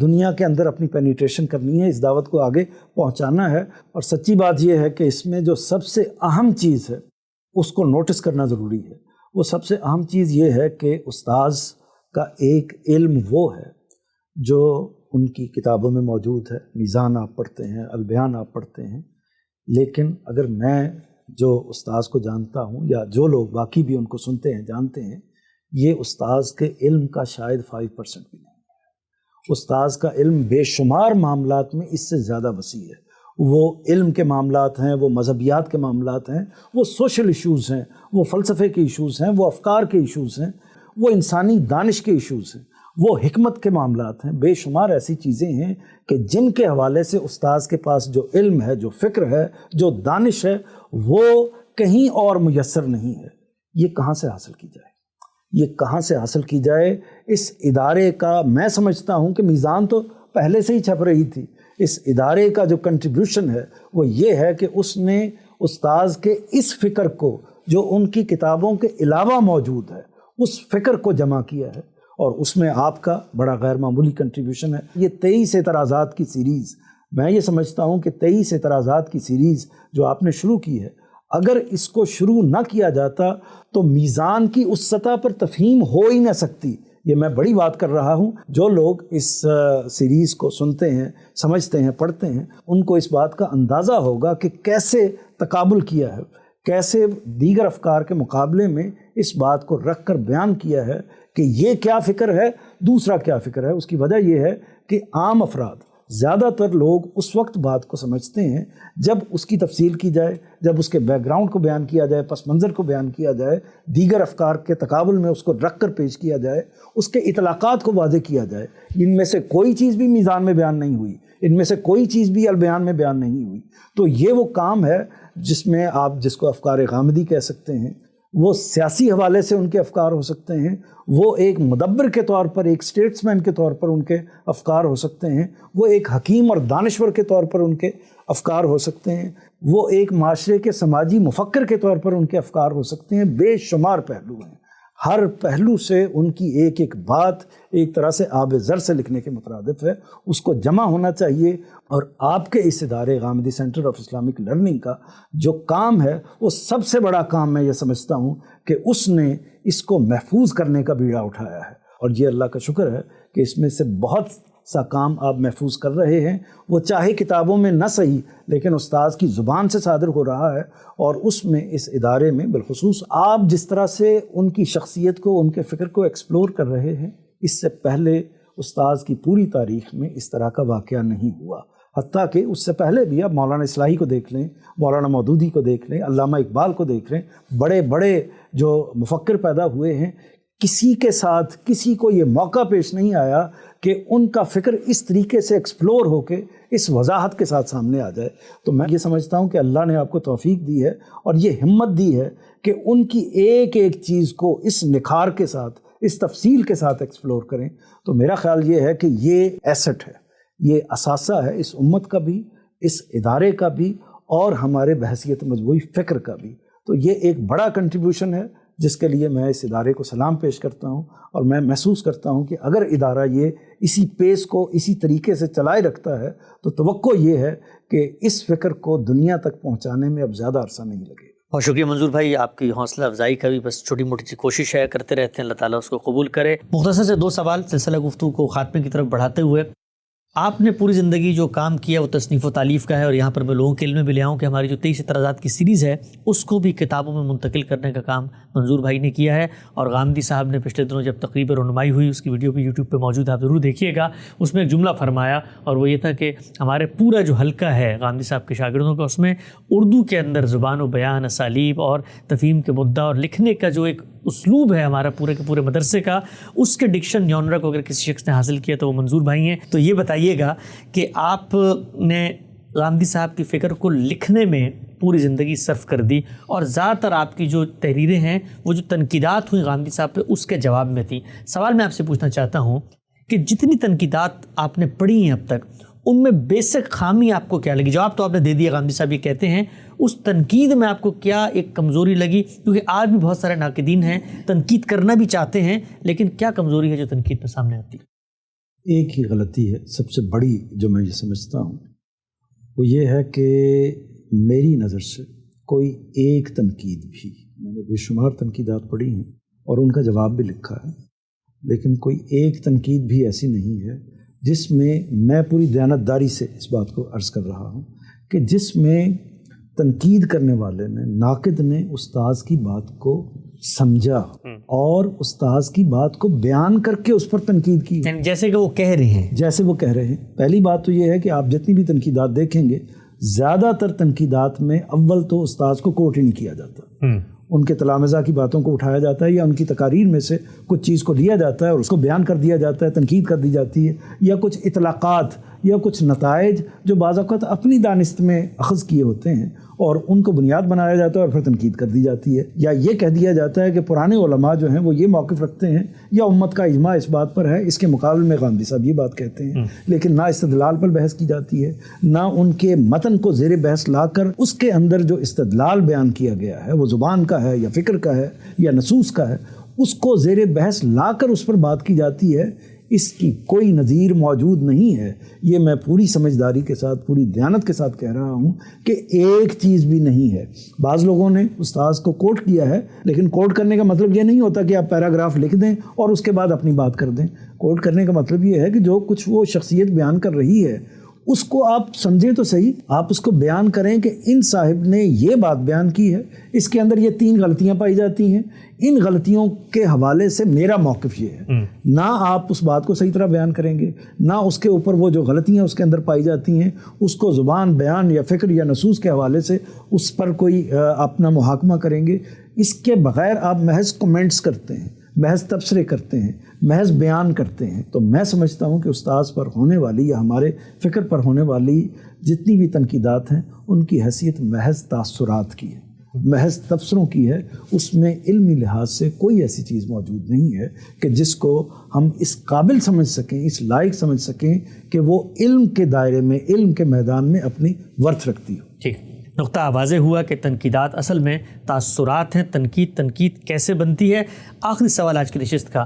دنیا کے اندر اپنی پینیٹریشن کرنی ہے، اس دعوت کو آگے پہنچانا ہے۔ اور سچی بات یہ ہے کہ اس میں جو سب سے اہم چیز ہے اس کو نوٹس کرنا ضروری ہے۔ وہ سب سے اہم چیز یہ ہے کہ استاذ کا ایک علم وہ ہے جو ان کی کتابوں میں موجود ہے، میزان آپ پڑھتے ہیں، البیان آپ پڑھتے ہیں، لیکن اگر میں جو استاذ کو جانتا ہوں یا جو لوگ باقی بھی ان کو سنتے ہیں، جانتے ہیں، یہ استاذ کے علم کا شاید 5% بھی نہیں ہے۔ استاذ کا علم بے شمار معاملات میں اس سے زیادہ وسیع ہے۔ وہ علم کے معاملات ہیں، وہ مذہبیات کے معاملات ہیں، وہ سوشل ایشوز ہیں، وہ فلسفے کے ایشوز ہیں، وہ افکار کے ایشوز ہیں، وہ انسانی دانش کے ایشوز ہیں، وہ حکمت کے معاملات ہیں، بے شمار ایسی چیزیں ہیں کہ جن کے حوالے سے استاذ کے پاس جو علم ہے، جو فکر ہے، جو دانش ہے، وہ کہیں اور میسر نہیں ہے۔ یہ کہاں سے حاصل کی جائے؟ یہ کہاں سے حاصل کی جائے؟ اس ادارے کا میں سمجھتا ہوں کہ میزان تو پہلے سے ہی چھپ رہی تھی۔ اس ادارے کا جو کنٹریبیوشن ہے وہ یہ ہے کہ اس نے استاذ کے اس فکر کو جو ان کی کتابوں کے علاوہ موجود ہے، اس فکر کو جمع کیا ہے، اور اس میں آپ کا بڑا غیر معمولی کنٹریبیوشن ہے۔ یہ 23 اعتراضات کی سیریز، میں یہ سمجھتا ہوں کہ 23 اعتراضات کی سیریز جو آپ نے شروع کی ہے، اگر اس کو شروع نہ کیا جاتا تو میزان کی اس سطح پر تفہیم ہو ہی نہ سکتی۔ یہ میں بڑی بات کر رہا ہوں، جو لوگ اس سیریز کو سنتے ہیں، سمجھتے ہیں، پڑھتے ہیں، ان کو اس بات کا اندازہ ہوگا کہ کیسے تقابل کیا ہے، کیسے دیگر افکار کے مقابلے میں اس بات کو رکھ کر بیان کیا ہے کہ یہ کیا فکر ہے، دوسرا کیا فکر ہے۔ اس کی وجہ یہ ہے کہ عام افراد، زیادہ تر لوگ اس وقت بات کو سمجھتے ہیں جب اس کی تفصیل کی جائے، جب اس کے بیک گراؤنڈ کو بیان کیا جائے، پس منظر کو بیان کیا جائے، دیگر افکار کے تقابل میں اس کو رکھ کر پیش کیا جائے، اس کے اطلاقات کو واضح کیا جائے۔ ان میں سے کوئی چیز بھی میزان میں بیان نہیں ہوئی، ان میں سے کوئی چیز بھی البیان میں بیان نہیں ہوئی۔ تو یہ وہ کام ہے جس میں آپ جس کو افکار غامدی کہہ سکتے ہیں، وہ سیاسی حوالے سے ان کے افکار ہو سکتے ہیں، وہ ایک مدبر کے طور پر، ایک اسٹیٹسمین کے طور پر ان کے افکار ہو سکتے ہیں، وہ ایک حکیم اور دانشور کے طور پر ان کے افکار ہو سکتے ہیں، وہ ایک معاشرے کے سماجی مفکر کے طور پر ان کے افکار ہو سکتے ہیں۔ بے شمار پہلو ہیں، ہر پہلو سے ان کی ایک ایک بات ایک طرح سے آب زر سے لکھنے کے مترادف ہے، اس کو جمع ہونا چاہیے۔ اور آپ کے اس ادارے Ghamidi centre of Islamic learning کا جو کام ہے، وہ سب سے بڑا کام میں یہ سمجھتا ہوں کہ اس نے اس کو محفوظ کرنے کا بیڑا اٹھایا ہے، اور یہ اللہ کا شکر ہے کہ اس میں سے بہت سا کام آپ محفوظ کر رہے ہیں، وہ چاہے کتابوں میں نہ صحیح لیکن استاذ کی زبان سے صادر ہو رہا ہے، اور اس میں اس ادارے میں بالخصوص آپ جس طرح سے ان کی شخصیت کو، ان کے فکر کو ایکسپلور کر رہے ہیں، اس سے پہلے استاذ کی پوری تاریخ میں اس طرح کا واقعہ نہیں ہوا۔ حتیٰ کہ اس سے پہلے بھی آپ مولانا اصلاحی کو دیکھ لیں، مولانا مودودی کو دیکھ لیں، علامہ اقبال کو دیکھ لیں، بڑے بڑے جو مفکر پیدا ہوئے ہیں، کسی کے ساتھ کسی کو یہ موقع پیش نہیں آیا کہ ان کا فکر اس طریقے سے ایکسپلور ہو کے اس وضاحت کے ساتھ سامنے آ جائے۔ تو میں یہ سمجھتا ہوں کہ اللہ نے آپ کو توفیق دی ہے اور یہ ہمت دی ہے کہ ان کی ایک ایک چیز کو اس نکھار کے ساتھ، اس تفصیل کے ساتھ ایکسپلور کریں۔ تو میرا خیال یہ ہے کہ یہ ایسٹ ہے، یہ اثاثہ ہے اس امت کا بھی، اس ادارے کا بھی، اور ہمارے بحیثیت مجموعی فکر کا بھی۔ تو یہ ایک بڑا کنٹریبیوشن ہے جس کے لیے میں اس ادارے کو سلام پیش کرتا ہوں، اور میں محسوس کرتا ہوں کہ اگر ادارہ یہ اسی پیس کو اسی طریقے سے چلائے رکھتا ہے تو توقع یہ ہے کہ اس فکر کو دنیا تک پہنچانے میں اب زیادہ عرصہ نہیں لگے گا۔ بہت شکریہ منظور بھائی، آپ کی حوصلہ افزائی کا بھی بس چھوٹی موٹی سی کوشش ہے، کرتے رہتے ہیں، اللہ تعالیٰ اس کو قبول کرے۔ مختصر سے 2 سوال سلسلہ گفتگو کو خاتمے کی طرف بڑھاتے ہوئے، آپ نے پوری زندگی جو کام کیا وہ تصنیف و تالیف کا ہے، اور یہاں پر میں لوگوں کے علم میں بھی لے آؤں کہ ہماری جو 23 اعتراضات کی سیریز ہے اس کو بھی کتابوں میں منتقل کرنے کا کام منظور بھائی نے کیا ہے، اور غامدی صاحب نے پچھلے دنوں جب تقریب رونمائی ہوئی، اس کی ویڈیو بھی یوٹیوب پہ موجود ہے، آپ ضرور دیکھیے گا، اس میں ایک جملہ فرمایا، اور وہ یہ تھا کہ ہمارے پورا جو حلقہ ہے غامدی صاحب کے شاگردوں کا، اس میں اردو کے اندر زبان و بیان، اسالیب اور تفہیم کے مدعا اور لکھنے کا جو ایک اسلوب ہے ہمارا پورے کے پورے مدرسے کا، اس کے ڈکشن جانرا کو اگر کسی شخص نے حاصل کیا تو وہ منظور بھائی ہیں۔ تو یہ بتائیے گا کہ آپ نے غامدی صاحب کی فکر کو لکھنے میں پوری زندگی صرف کر دی، اور زیادہ تر آپ کی جو تحریریں ہیں وہ جو تنقیدات ہوئیں غامدی صاحب پہ اس کے جواب میں تھیں۔ سوال میں آپ سے پوچھنا چاہتا ہوں کہ جتنی تنقیدات آپ نے پڑھی ہیں اب تک، ان میں بیسک خامی آپ کو کیا لگی؟ جواب تو آپ نے دے دیا، غامدی صاحب یہ کہتے ہیں، اس تنقید میں آپ کو کیا ایک کمزوری لگی؟ کیونکہ آج بھی بہت سارے ناقدین ہیں، تنقید کرنا بھی چاہتے ہیں، لیکن کیا کمزوری ہے جو تنقید میں سامنے آتی ہے؟ ایک ہی غلطی ہے سب سے بڑی جو میں یہ سمجھتا ہوں، وہ یہ ہے کہ میری نظر سے کوئی ایک تنقید بھی، میں نے بے شمار تنقیدات پڑھی ہیں اور ان کا جواب بھی لکھا ہے، لیکن کوئی ایک تنقید بھی ایسی نہیں ہے جس میں پوری دیانتداری سے اس بات کو عرض کر رہا ہوں کہ جس میں تنقید کرنے والے نے، ناقد نے استاذ کی بات کو سمجھا اور استاذ کی بات کو بیان کر کے اس پر تنقید کی، جیسے کہ وہ کہہ رہے ہیں، جیسے وہ کہہ رہے ہیں۔ پہلی بات تو یہ ہے کہ آپ جتنی بھی تنقیدات دیکھیں گے، زیادہ تر تنقیدات میں اول تو استاذ کو کوٹ ہی نہیں کیا جاتا، ان کے تلامذہ کی باتوں کو اٹھایا جاتا ہے، یا ان کی تقاریر میں سے کچھ چیز کو لیا جاتا ہے اور اس کو بیان کر دیا جاتا ہے، تنقید کر دی جاتی ہے، یا کچھ اطلاقات یا کچھ نتائج جو بعض اوقات اپنی دانست میں اخذ کیے ہوتے ہیں اور ان کو بنیاد بنایا جاتا ہے اور پھر تنقید کر دی جاتی ہے، یا یہ کہہ دیا جاتا ہے کہ پرانے علماء جو ہیں وہ یہ موقف رکھتے ہیں یا امت کا اجماع اس بات پر ہے، اس کے مقابلے میں غامدی صاحب یہ بات کہتے ہیں، لیکن نہ استدلال پر بحث کی جاتی ہے، نہ ان کے متن کو زیر بحث لا کر اس کے اندر جو استدلال بیان کیا گیا ہے وہ زبان کا ہے یا فکر کا ہے یا نصوص کا ہے، اس کو زیر بحث لا کر اس پر بات کی جاتی ہے۔ اس کی کوئی نظیر موجود نہیں ہے۔ یہ میں پوری سمجھداری کے ساتھ، پوری دیانت کے ساتھ کہہ رہا ہوں کہ ایک چیز بھی نہیں ہے۔ بعض لوگوں نے استاذ کو کوٹ کیا ہے، لیکن کوٹ کرنے کا مطلب یہ نہیں ہوتا کہ آپ پیراگراف لکھ دیں اور اس کے بعد اپنی بات کر دیں۔ کوٹ کرنے کا مطلب یہ ہے کہ جو کچھ وہ شخصیت بیان کر رہی ہے اس کو آپ سمجھیں تو صحیح، آپ اس کو بیان کریں کہ ان صاحب نے یہ بات بیان کی ہے، اس کے اندر یہ 3 غلطیاں پائی جاتی ہیں، ان غلطیوں کے حوالے سے میرا موقف یہ ہے۔ نہ آپ اس بات کو صحیح طرح بیان کریں گے، نہ اس کے اوپر وہ جو غلطیاں اس کے اندر پائی جاتی ہیں اس کو زبان، بیان یا فکر یا نصوص کے حوالے سے اس پر کوئی اپنا محاکمہ کریں گے۔ اس کے بغیر آپ محض کمنٹس کرتے ہیں، محض تبصرے کرتے ہیں، محض بیان کرتے ہیں۔ تو میں سمجھتا ہوں کہ استاذ پر ہونے والی یا ہمارے فکر پر ہونے والی جتنی بھی تنقیدات ہیں ان کی حیثیت محض تاثرات کی ہے، محض تبصروں کی ہے، اس میں علمی لحاظ سے کوئی ایسی چیز موجود نہیں ہے کہ جس کو ہم اس قابل سمجھ سکیں، اس لائق سمجھ سکیں کہ وہ علم کے دائرے میں، علم کے میدان میں اپنی ورث رکھتی ہو۔ ٹھیک، نقطہ واضح ہوا کہ تنقیدات اصل میں تاثرات ہیں۔ تنقید کیسے بنتی ہے؟ آخری سوال آج کی نشست کا،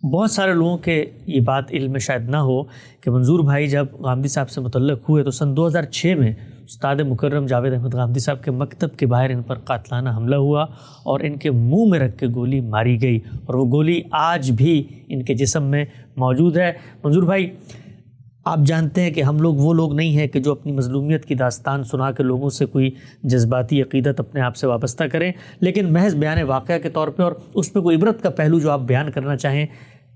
بہت سارے لوگوں کے یہ بات علم میں شاید نہ ہو کہ منظور بھائی جب غامدی صاحب سے متعلق ہوئے تو سن 2006 میں استاد مکرم جاوید احمد غامدی صاحب کے مکتب کے باہر ان پر قاتلانہ حملہ ہوا اور ان کے منہ میں رکھ کے گولی ماری گئی، اور وہ گولی آج بھی ان کے جسم میں موجود ہے۔ منظور بھائی، آپ جانتے ہیں کہ ہم لوگ وہ لوگ نہیں ہیں کہ جو اپنی مظلومیت کی داستان سنا کے لوگوں سے کوئی جذباتی عقیدت اپنے آپ سے وابستہ کریں، لیکن محض بیان واقعہ کے طور پہ اور اس پہ کوئی عبرت کا پہلو جو آپ بیان کرنا چاہیں،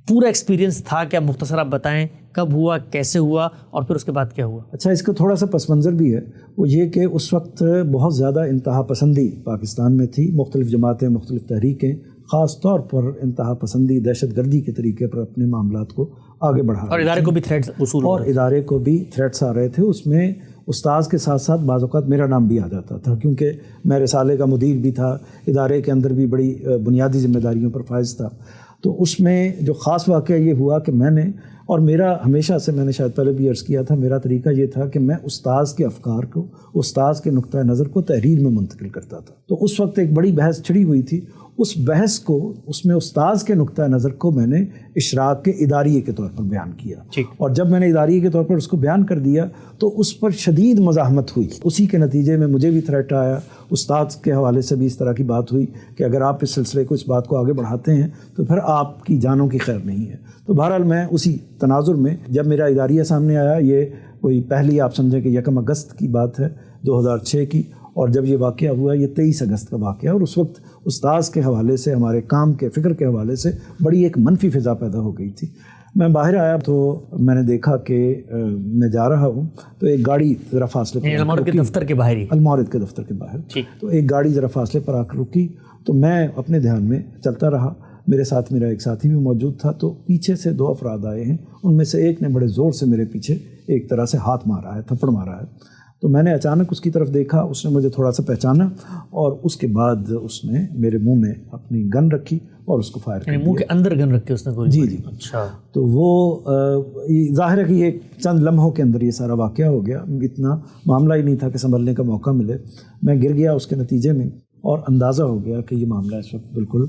پورا ایکسپیرینس تھا کہ آپ مختصر آپ بتائیں کب ہوا، کیسے ہوا اور پھر اس کے بعد کیا ہوا؟ اچھا، اس کا تھوڑا سا پس منظر بھی ہے، وہ یہ کہ اس وقت بہت زیادہ انتہا پسندی پاکستان میں تھی، مختلف جماعتیں، مختلف تحریکیں خاص طور پر انتہا پسندی، دہشت گردی کے طریقے پر اپنے معاملات کو آگے بڑھا رہے اور ادارے کو بھی تھریٹس وصول اور ادارے کو بھی تھریٹس آ رہے تھے۔ اس میں استاذ کے ساتھ ساتھ بعض اوقات میرا نام بھی آ جاتا تھا، کیونکہ میں رسالے کا مدیر بھی تھا، ادارے کے اندر بھی بڑی بنیادی ذمہ داریوں پر فائز تھا۔ تو اس میں جو خاص واقعہ یہ ہوا کہ میں نے، اور میرا ہمیشہ سے، میں نے شاید پہلے بھی عرض کیا تھا، میرا طریقہ یہ تھا کہ میں استاذ کے افکار کو، استاذ کے نقطہ نظر کو تحریر میں منتقل کرتا تھا۔ تو اس وقت ایک بڑی بحث چھڑی ہوئی تھی، اس بحث کو، اس میں استاذ کے نقطہ نظر کو میں نے اشراق کے اداریے کے طور پر بیان کیا، اور جب میں نے اداریے کے طور پر اس کو بیان کر دیا تو اس پر شدید مزاحمت ہوئی۔ اسی کے نتیجے میں مجھے بھی تھریٹ آیا، استاذ کے حوالے سے بھی اس طرح کی بات ہوئی کہ اگر آپ اس سلسلے کو، اس بات کو آگے بڑھاتے ہیں تو پھر آپ کی جانوں کی خیر نہیں ہے۔ تو بہرحال میں اسی تناظر میں جب میرا اداریہ سامنے آیا، یہ کوئی پہلی آپ سمجھیں کہ 1 اگست کی بات ہے 2006 کی، اور جب یہ واقعہ ہوا یہ 23 اگست کا واقعہ، اور اس وقت استاذ کے حوالے سے، ہمارے کام کے، فکر کے حوالے سے بڑی ایک منفی فضا پیدا ہو گئی تھی۔ میں باہر آیا تو میں نے دیکھا کہ میں جا رہا ہوں تو ایک گاڑی ذرا فاصلے پر، المورد کے دفتر کے باہر ہی، المورد کے دفتر کے باہر، تو ایک گاڑی ذرا فاصلے پر آ کر رکی، تو میں اپنے دھیان میں چلتا رہا، میرے ساتھ میرا ایک ساتھی بھی موجود تھا، تو پیچھے سے 2 افراد آئے ہیں، ان میں سے ایک نے بڑے زور سے میرے پیچھے ایک طرح سے ہاتھ مارا ہے، تھپڑ مارا ہے۔ تو میں نے اچانک اس کی طرف دیکھا، اس نے مجھے تھوڑا سا پہچانا، اور اس کے بعد اس نے میرے منہ میں اپنی گن رکھی اور اس کو فائر کر دیا۔ منہ کے اندر گن رکھ کے اس نے گولی؟ جی جی۔ اچھا۔ تو وہ ظاہر ہے کہ یہ چند لمحوں کے اندر یہ سارا واقعہ ہو گیا، اتنا معاملہ ہی نہیں تھا کہ سنبھلنے کا موقع ملے، میں گر گیا اس کے نتیجے میں، اور اندازہ ہو گیا کہ یہ معاملہ اس وقت بالکل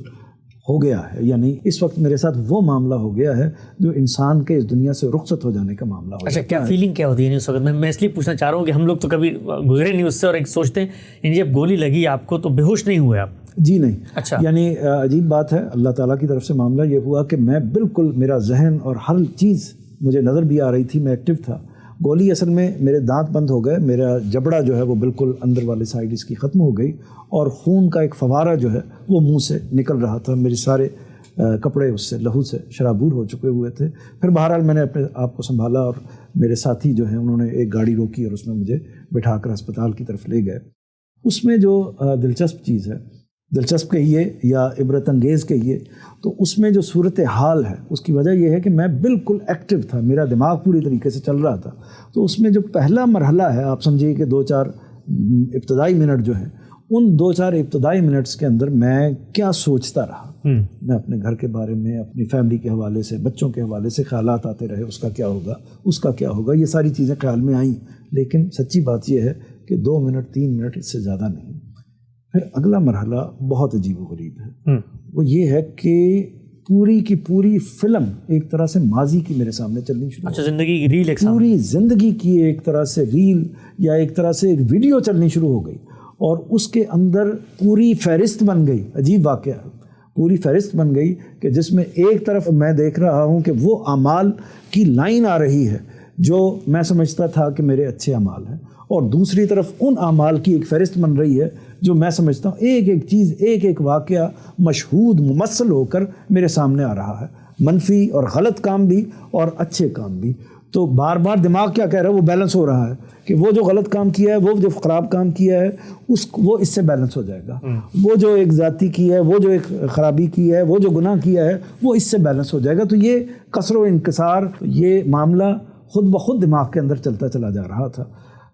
ہو گیا ہے، یعنی اس وقت میرے ساتھ وہ معاملہ ہو گیا ہے جو انسان کے اس دنیا سے رخصت ہو جانے کا معاملہ ہو۔ اچھا، کیا فیلنگ کیا ہوتی ہے اس وقت؟ میں اس لیے پوچھنا چاہ رہا ہوں کہ ہم لوگ تو کبھی گزرے نہیں اس سے، اور ایک سوچتے ہیں یعنی جب گولی لگی آپ کو تو بے ہوش نہیں ہوئے آپ؟ جی نہیں۔ اچھا، یعنی عجیب بات ہے، اللہ تعالیٰ کی طرف سے معاملہ یہ ہوا کہ میں بالکل، میرا ذہن اور ہر چیز مجھے نظر بھی آ رہی تھی، میں ایکٹیو تھا۔ گولی اصل میں میرے دانت بند ہو گئے، میرا جبڑا جو ہے وہ بالکل اندر والے سائڈ اس کی ختم ہو گئی، اور خون کا ایک فوارہ جو ہے وہ منہ سے نکل رہا تھا، میرے سارے کپڑے اس سے لہو سے شرابور ہو چکے ہوئے تھے۔ پھر بہرحال میں نے اپنے آپ کو سنبھالا، اور میرے ساتھی جو ہیں انہوں نے ایک گاڑی روکی اور اس میں مجھے بٹھا کر ہسپتال کی طرف لے گئے۔ اس میں جو دلچسپ چیز ہے، دلچسپ کہیے یا عبرت انگیز کہیے، تو اس میں جو صورت حال ہے اس کی وجہ یہ ہے کہ میں بالکل ایکٹیو تھا، میرا دماغ پوری طریقے سے چل رہا تھا۔ تو اس میں جو پہلا مرحلہ ہے، آپ سمجھیے کہ 2-4 ابتدائی منٹ جو ہیں، ان 2-4 ابتدائی منٹس کے اندر میں کیا سوچتا رہا، میں اپنے گھر کے بارے میں، اپنی فیملی کے حوالے سے، بچوں کے حوالے سے خیالات آتے رہے، اس کا کیا ہوگا، اس کا کیا ہوگا، یہ ساری چیزیں خیال میں آئیں، لیکن سچی بات یہ ہے کہ 2 منٹ 3 منٹ اس سے زیادہ نہیں۔ پھر اگلا مرحلہ بہت عجیب و غریب ہے، وہ یہ ہے کہ پوری کی پوری فلم ایک طرح سے ماضی کی میرے سامنے چلنی شروع۔ اچھا، زندگی کی ریل، پوری زندگی کی ایک طرح سے ریل یا ایک طرح سے ایک ویڈیو چلنی شروع ہو گئی، اور اس کے اندر پوری فہرست بن گئی۔ عجیب واقعہ، پوری فہرست بن گئی کہ جس میں ایک طرف میں دیکھ رہا ہوں کہ وہ اعمال کی لائن آ رہی ہے جو میں سمجھتا تھا کہ میرے اچھے اعمال ہیں، اور دوسری طرف ان اعمال کی ایک فہرست بن رہی ہے جو میں سمجھتا ہوں ایک ایک چیز، ایک ایک واقعہ مشہود ممثل ہو کر میرے سامنے آ رہا ہے، منفی اور غلط کام بھی اور اچھے کام بھی۔ تو بار بار دماغ کیا کہہ رہا ہے، وہ بیلنس ہو رہا ہے کہ وہ جو غلط کام کیا ہے، وہ جو خراب کام کیا ہے، وہ اس سے بیلنس ہو جائے گا، وہ جو ایک ذاتی کی ہے، وہ جو ایک خرابی کی ہے، وہ جو گناہ کیا ہے، وہ اس سے بیلنس ہو جائے گا۔ تو یہ کسر و انکسار، یہ معاملہ خود بخود دماغ کے اندر چلتا چلا جا رہا تھا۔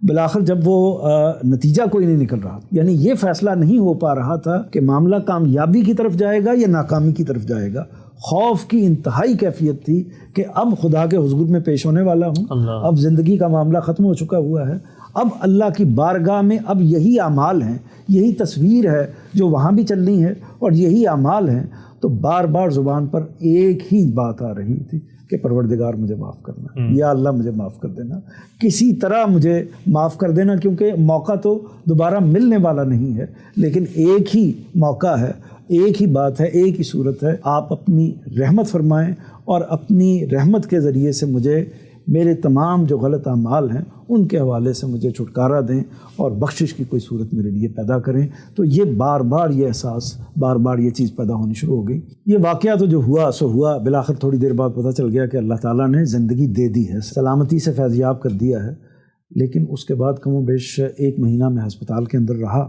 بالآخر جب وہ نتیجہ کوئی نہیں نکل رہا، یعنی یہ فیصلہ نہیں ہو پا رہا تھا کہ معاملہ کامیابی کی طرف جائے گا یا ناکامی کی طرف جائے گا، خوف کی انتہائی کیفیت تھی کہ اب خدا کے حضور میں پیش ہونے والا ہوں، اب زندگی کا معاملہ ختم ہو چکا ہوا ہے، اب اللہ کی بارگاہ میں اب یہی اعمال ہیں، یہی تصویر ہے جو وہاں بھی چلنی ہے، اور یہی اعمال ہیں۔ تو بار بار زبان پر ایک ہی بات آ رہی تھی کہ پروردگار مجھے معاف کرنا، یا اللہ مجھے معاف کر دینا، کسی طرح مجھے معاف کر دینا، کیونکہ موقع تو دوبارہ ملنے والا نہیں ہے، لیکن ایک ہی موقع ہے، ایک ہی بات ہے، ایک ہی صورت ہے، آپ اپنی رحمت فرمائیں اور اپنی رحمت کے ذریعے سے مجھے میرے تمام جو غلط اعمال ہیں ان کے حوالے سے مجھے چھٹکارا دیں اور بخشش کی کوئی صورت میرے لیے پیدا کریں۔ تو یہ بار بار یہ احساس، بار بار یہ چیز پیدا ہونی شروع ہو گئی۔ یہ واقعہ تو جو ہوا سو ہوا، بالآخر تھوڑی دیر بعد پتہ چل گیا کہ اللہ تعالیٰ نے زندگی دے دی ہے، سلامتی سے فیضیاب کر دیا ہے۔ لیکن اس کے بعد کم و بیش 1 مہینہ میں ہسپتال کے اندر رہا۔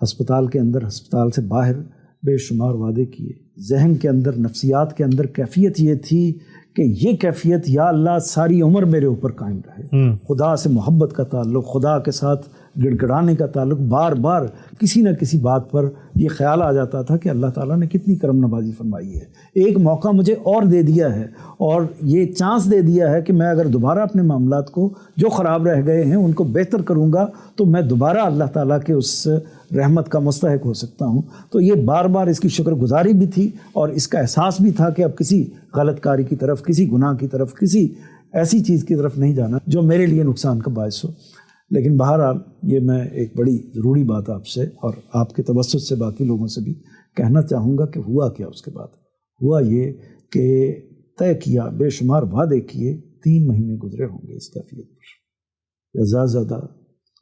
ہسپتال کے اندر، ہسپتال سے باہر بے شمار وعدے کیے۔ ذہن کے اندر، نفسیات کے اندر کیفیت یہ تھی کہ یہ کیفیت یا اللہ ساری عمر میرے اوپر قائم رہے۔ خدا سے محبت کا تعلق، خدا کے ساتھ گڑ گڑانے کا تعلق، بار بار کسی نہ کسی بات پر یہ خیال آ جاتا تھا کہ اللہ تعالیٰ نے کتنی کرم نوازی فرمائی ہے، ایک موقع مجھے اور دے دیا ہے اور یہ چانس دے دیا ہے کہ میں اگر دوبارہ اپنے معاملات کو جو خراب رہ گئے ہیں ان کو بہتر کروں گا تو میں دوبارہ اللہ تعالیٰ کے اس رحمت کا مستحق ہو سکتا ہوں۔ تو یہ بار بار اس کی شکر گزاری بھی تھی اور اس کا احساس بھی تھا کہ اب کسی غلط کاری کی طرف، کسی گناہ کی طرف، کسی ایسی چیز کی طرف نہیں جانا جو میرے لیے نقصان کا باعث ہو۔ لیکن بہرحال یہ میں ایک بڑی ضروری بات آپ سے اور آپ کے توسط سے باقی لوگوں سے بھی کہنا چاہوں گا کہ ہوا کیا اس کے بعد؟ ہوا یہ کہ طے کیا، بے شمار وعدے کیے، 3 مہینے گزرے ہوں گے اس کیفیت پر، یا زیادہ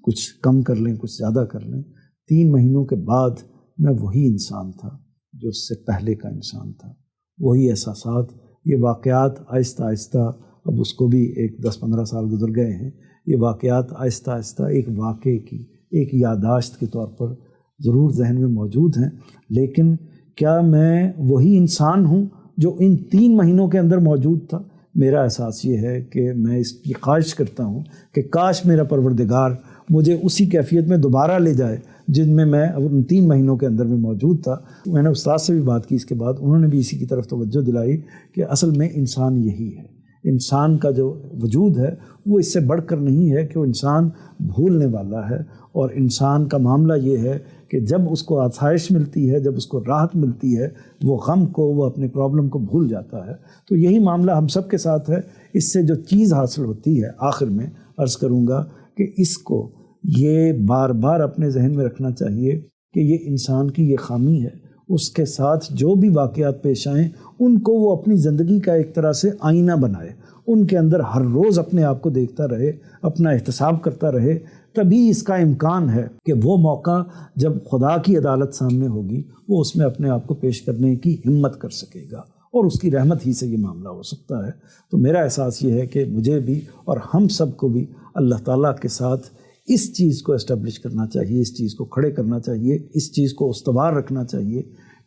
کچھ کم کر لیں کچھ زیادہ کر لیں۔ 3 مہینوں کے بعد میں وہی انسان تھا جو اس سے پہلے کا انسان تھا، وہی احساسات، یہ واقعات آہستہ آہستہ، اب اس کو بھی 10-15 سال گزر گئے ہیں، یہ واقعات آہستہ آہستہ ایک واقعے کی، ایک یادداشت کے طور پر ضرور ذہن میں موجود ہیں۔ لیکن کیا میں وہی انسان ہوں جو ان 3 مہینوں کے اندر موجود تھا؟ میرا احساس یہ ہے کہ میں اس کی خواہش کرتا ہوں کہ کاش میرا پروردگار مجھے اسی کیفیت میں دوبارہ لے جائے جن میں ان 3 مہینوں کے اندر میں موجود تھا۔ میں نے استاد سے بھی بات کی اس کے بعد، انہوں نے بھی اسی کی طرف توجہ دلائی کہ اصل میں انسان یہی ہے، انسان کا جو وجود ہے وہ اس سے بڑھ کر نہیں ہے کہ وہ انسان بھولنے والا ہے، اور انسان کا معاملہ یہ ہے کہ جب اس کو آسائش ملتی ہے، جب اس کو راحت ملتی ہے، وہ غم کو، وہ اپنے پرابلم کو بھول جاتا ہے۔ تو یہی معاملہ ہم سب کے ساتھ ہے۔ اس سے جو چیز حاصل ہوتی ہے، آخر میں عرض کروں گا کہ اس کو یہ بار بار اپنے ذہن میں رکھنا چاہیے کہ یہ انسان کی یہ خامی ہے، اس کے ساتھ جو بھی واقعات پیش آئیں ان کو وہ اپنی زندگی کا ایک طرح سے آئینہ بنائے، ان کے اندر ہر روز اپنے آپ کو دیکھتا رہے، اپنا احتساب کرتا رہے، تبھی اس کا امکان ہے کہ وہ موقع جب خدا کی عدالت سامنے ہوگی وہ اس میں اپنے آپ کو پیش کرنے کی ہمت کر سکے گا، اور اس کی رحمت ہی سے یہ معاملہ ہو سکتا ہے۔ تو میرا احساس یہ ہے کہ مجھے بھی اور ہم سب کو بھی اللہ تعالیٰ کے ساتھ اس چیز کو اسٹیبلش کرنا چاہیے، اس چیز کو کھڑے کرنا چاہیے، اس چیز کو استوار رکھنا چاہیے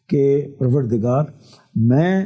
کہ پروردگار، میں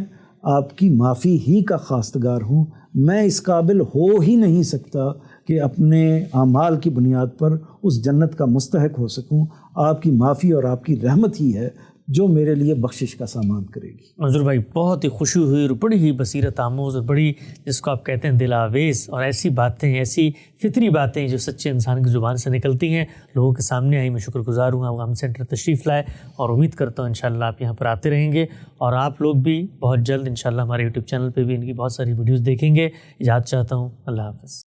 آپ کی معافی ہی کا خواستگار ہوں، میں اس قابل ہو ہی نہیں سکتا کہ اپنے اعمال کی بنیاد پر اس جنت کا مستحق ہو سکوں۔ آپ کی معافی اور آپ کی رحمت ہی ہے جو میرے لیے بخشش کا سامان کرے گی۔ منظور بھائی، بہت ہی خوشی ہوئی اور بڑی ہی بصیرت آموز اور بڑی، جس کو آپ کہتے ہیں دل آویز، اور ایسی باتیں، ایسی فطری باتیں جو سچے انسان کی زبان سے نکلتی ہیں، لوگوں کے سامنے آئی۔ میں شکر گزار ہوں آپ غم سینٹر تشریف لائے، اور امید کرتا ہوں انشاءاللہ آپ یہاں پر آتے رہیں گے، اور آپ لوگ بھی بہت جلد انشاءاللہ ہمارے یوٹیوب چینل پہ بھی ان کی بہت ساری ویڈیوز دیکھیں گے۔ اجازت چاہتا ہوں، اللہ حافظ۔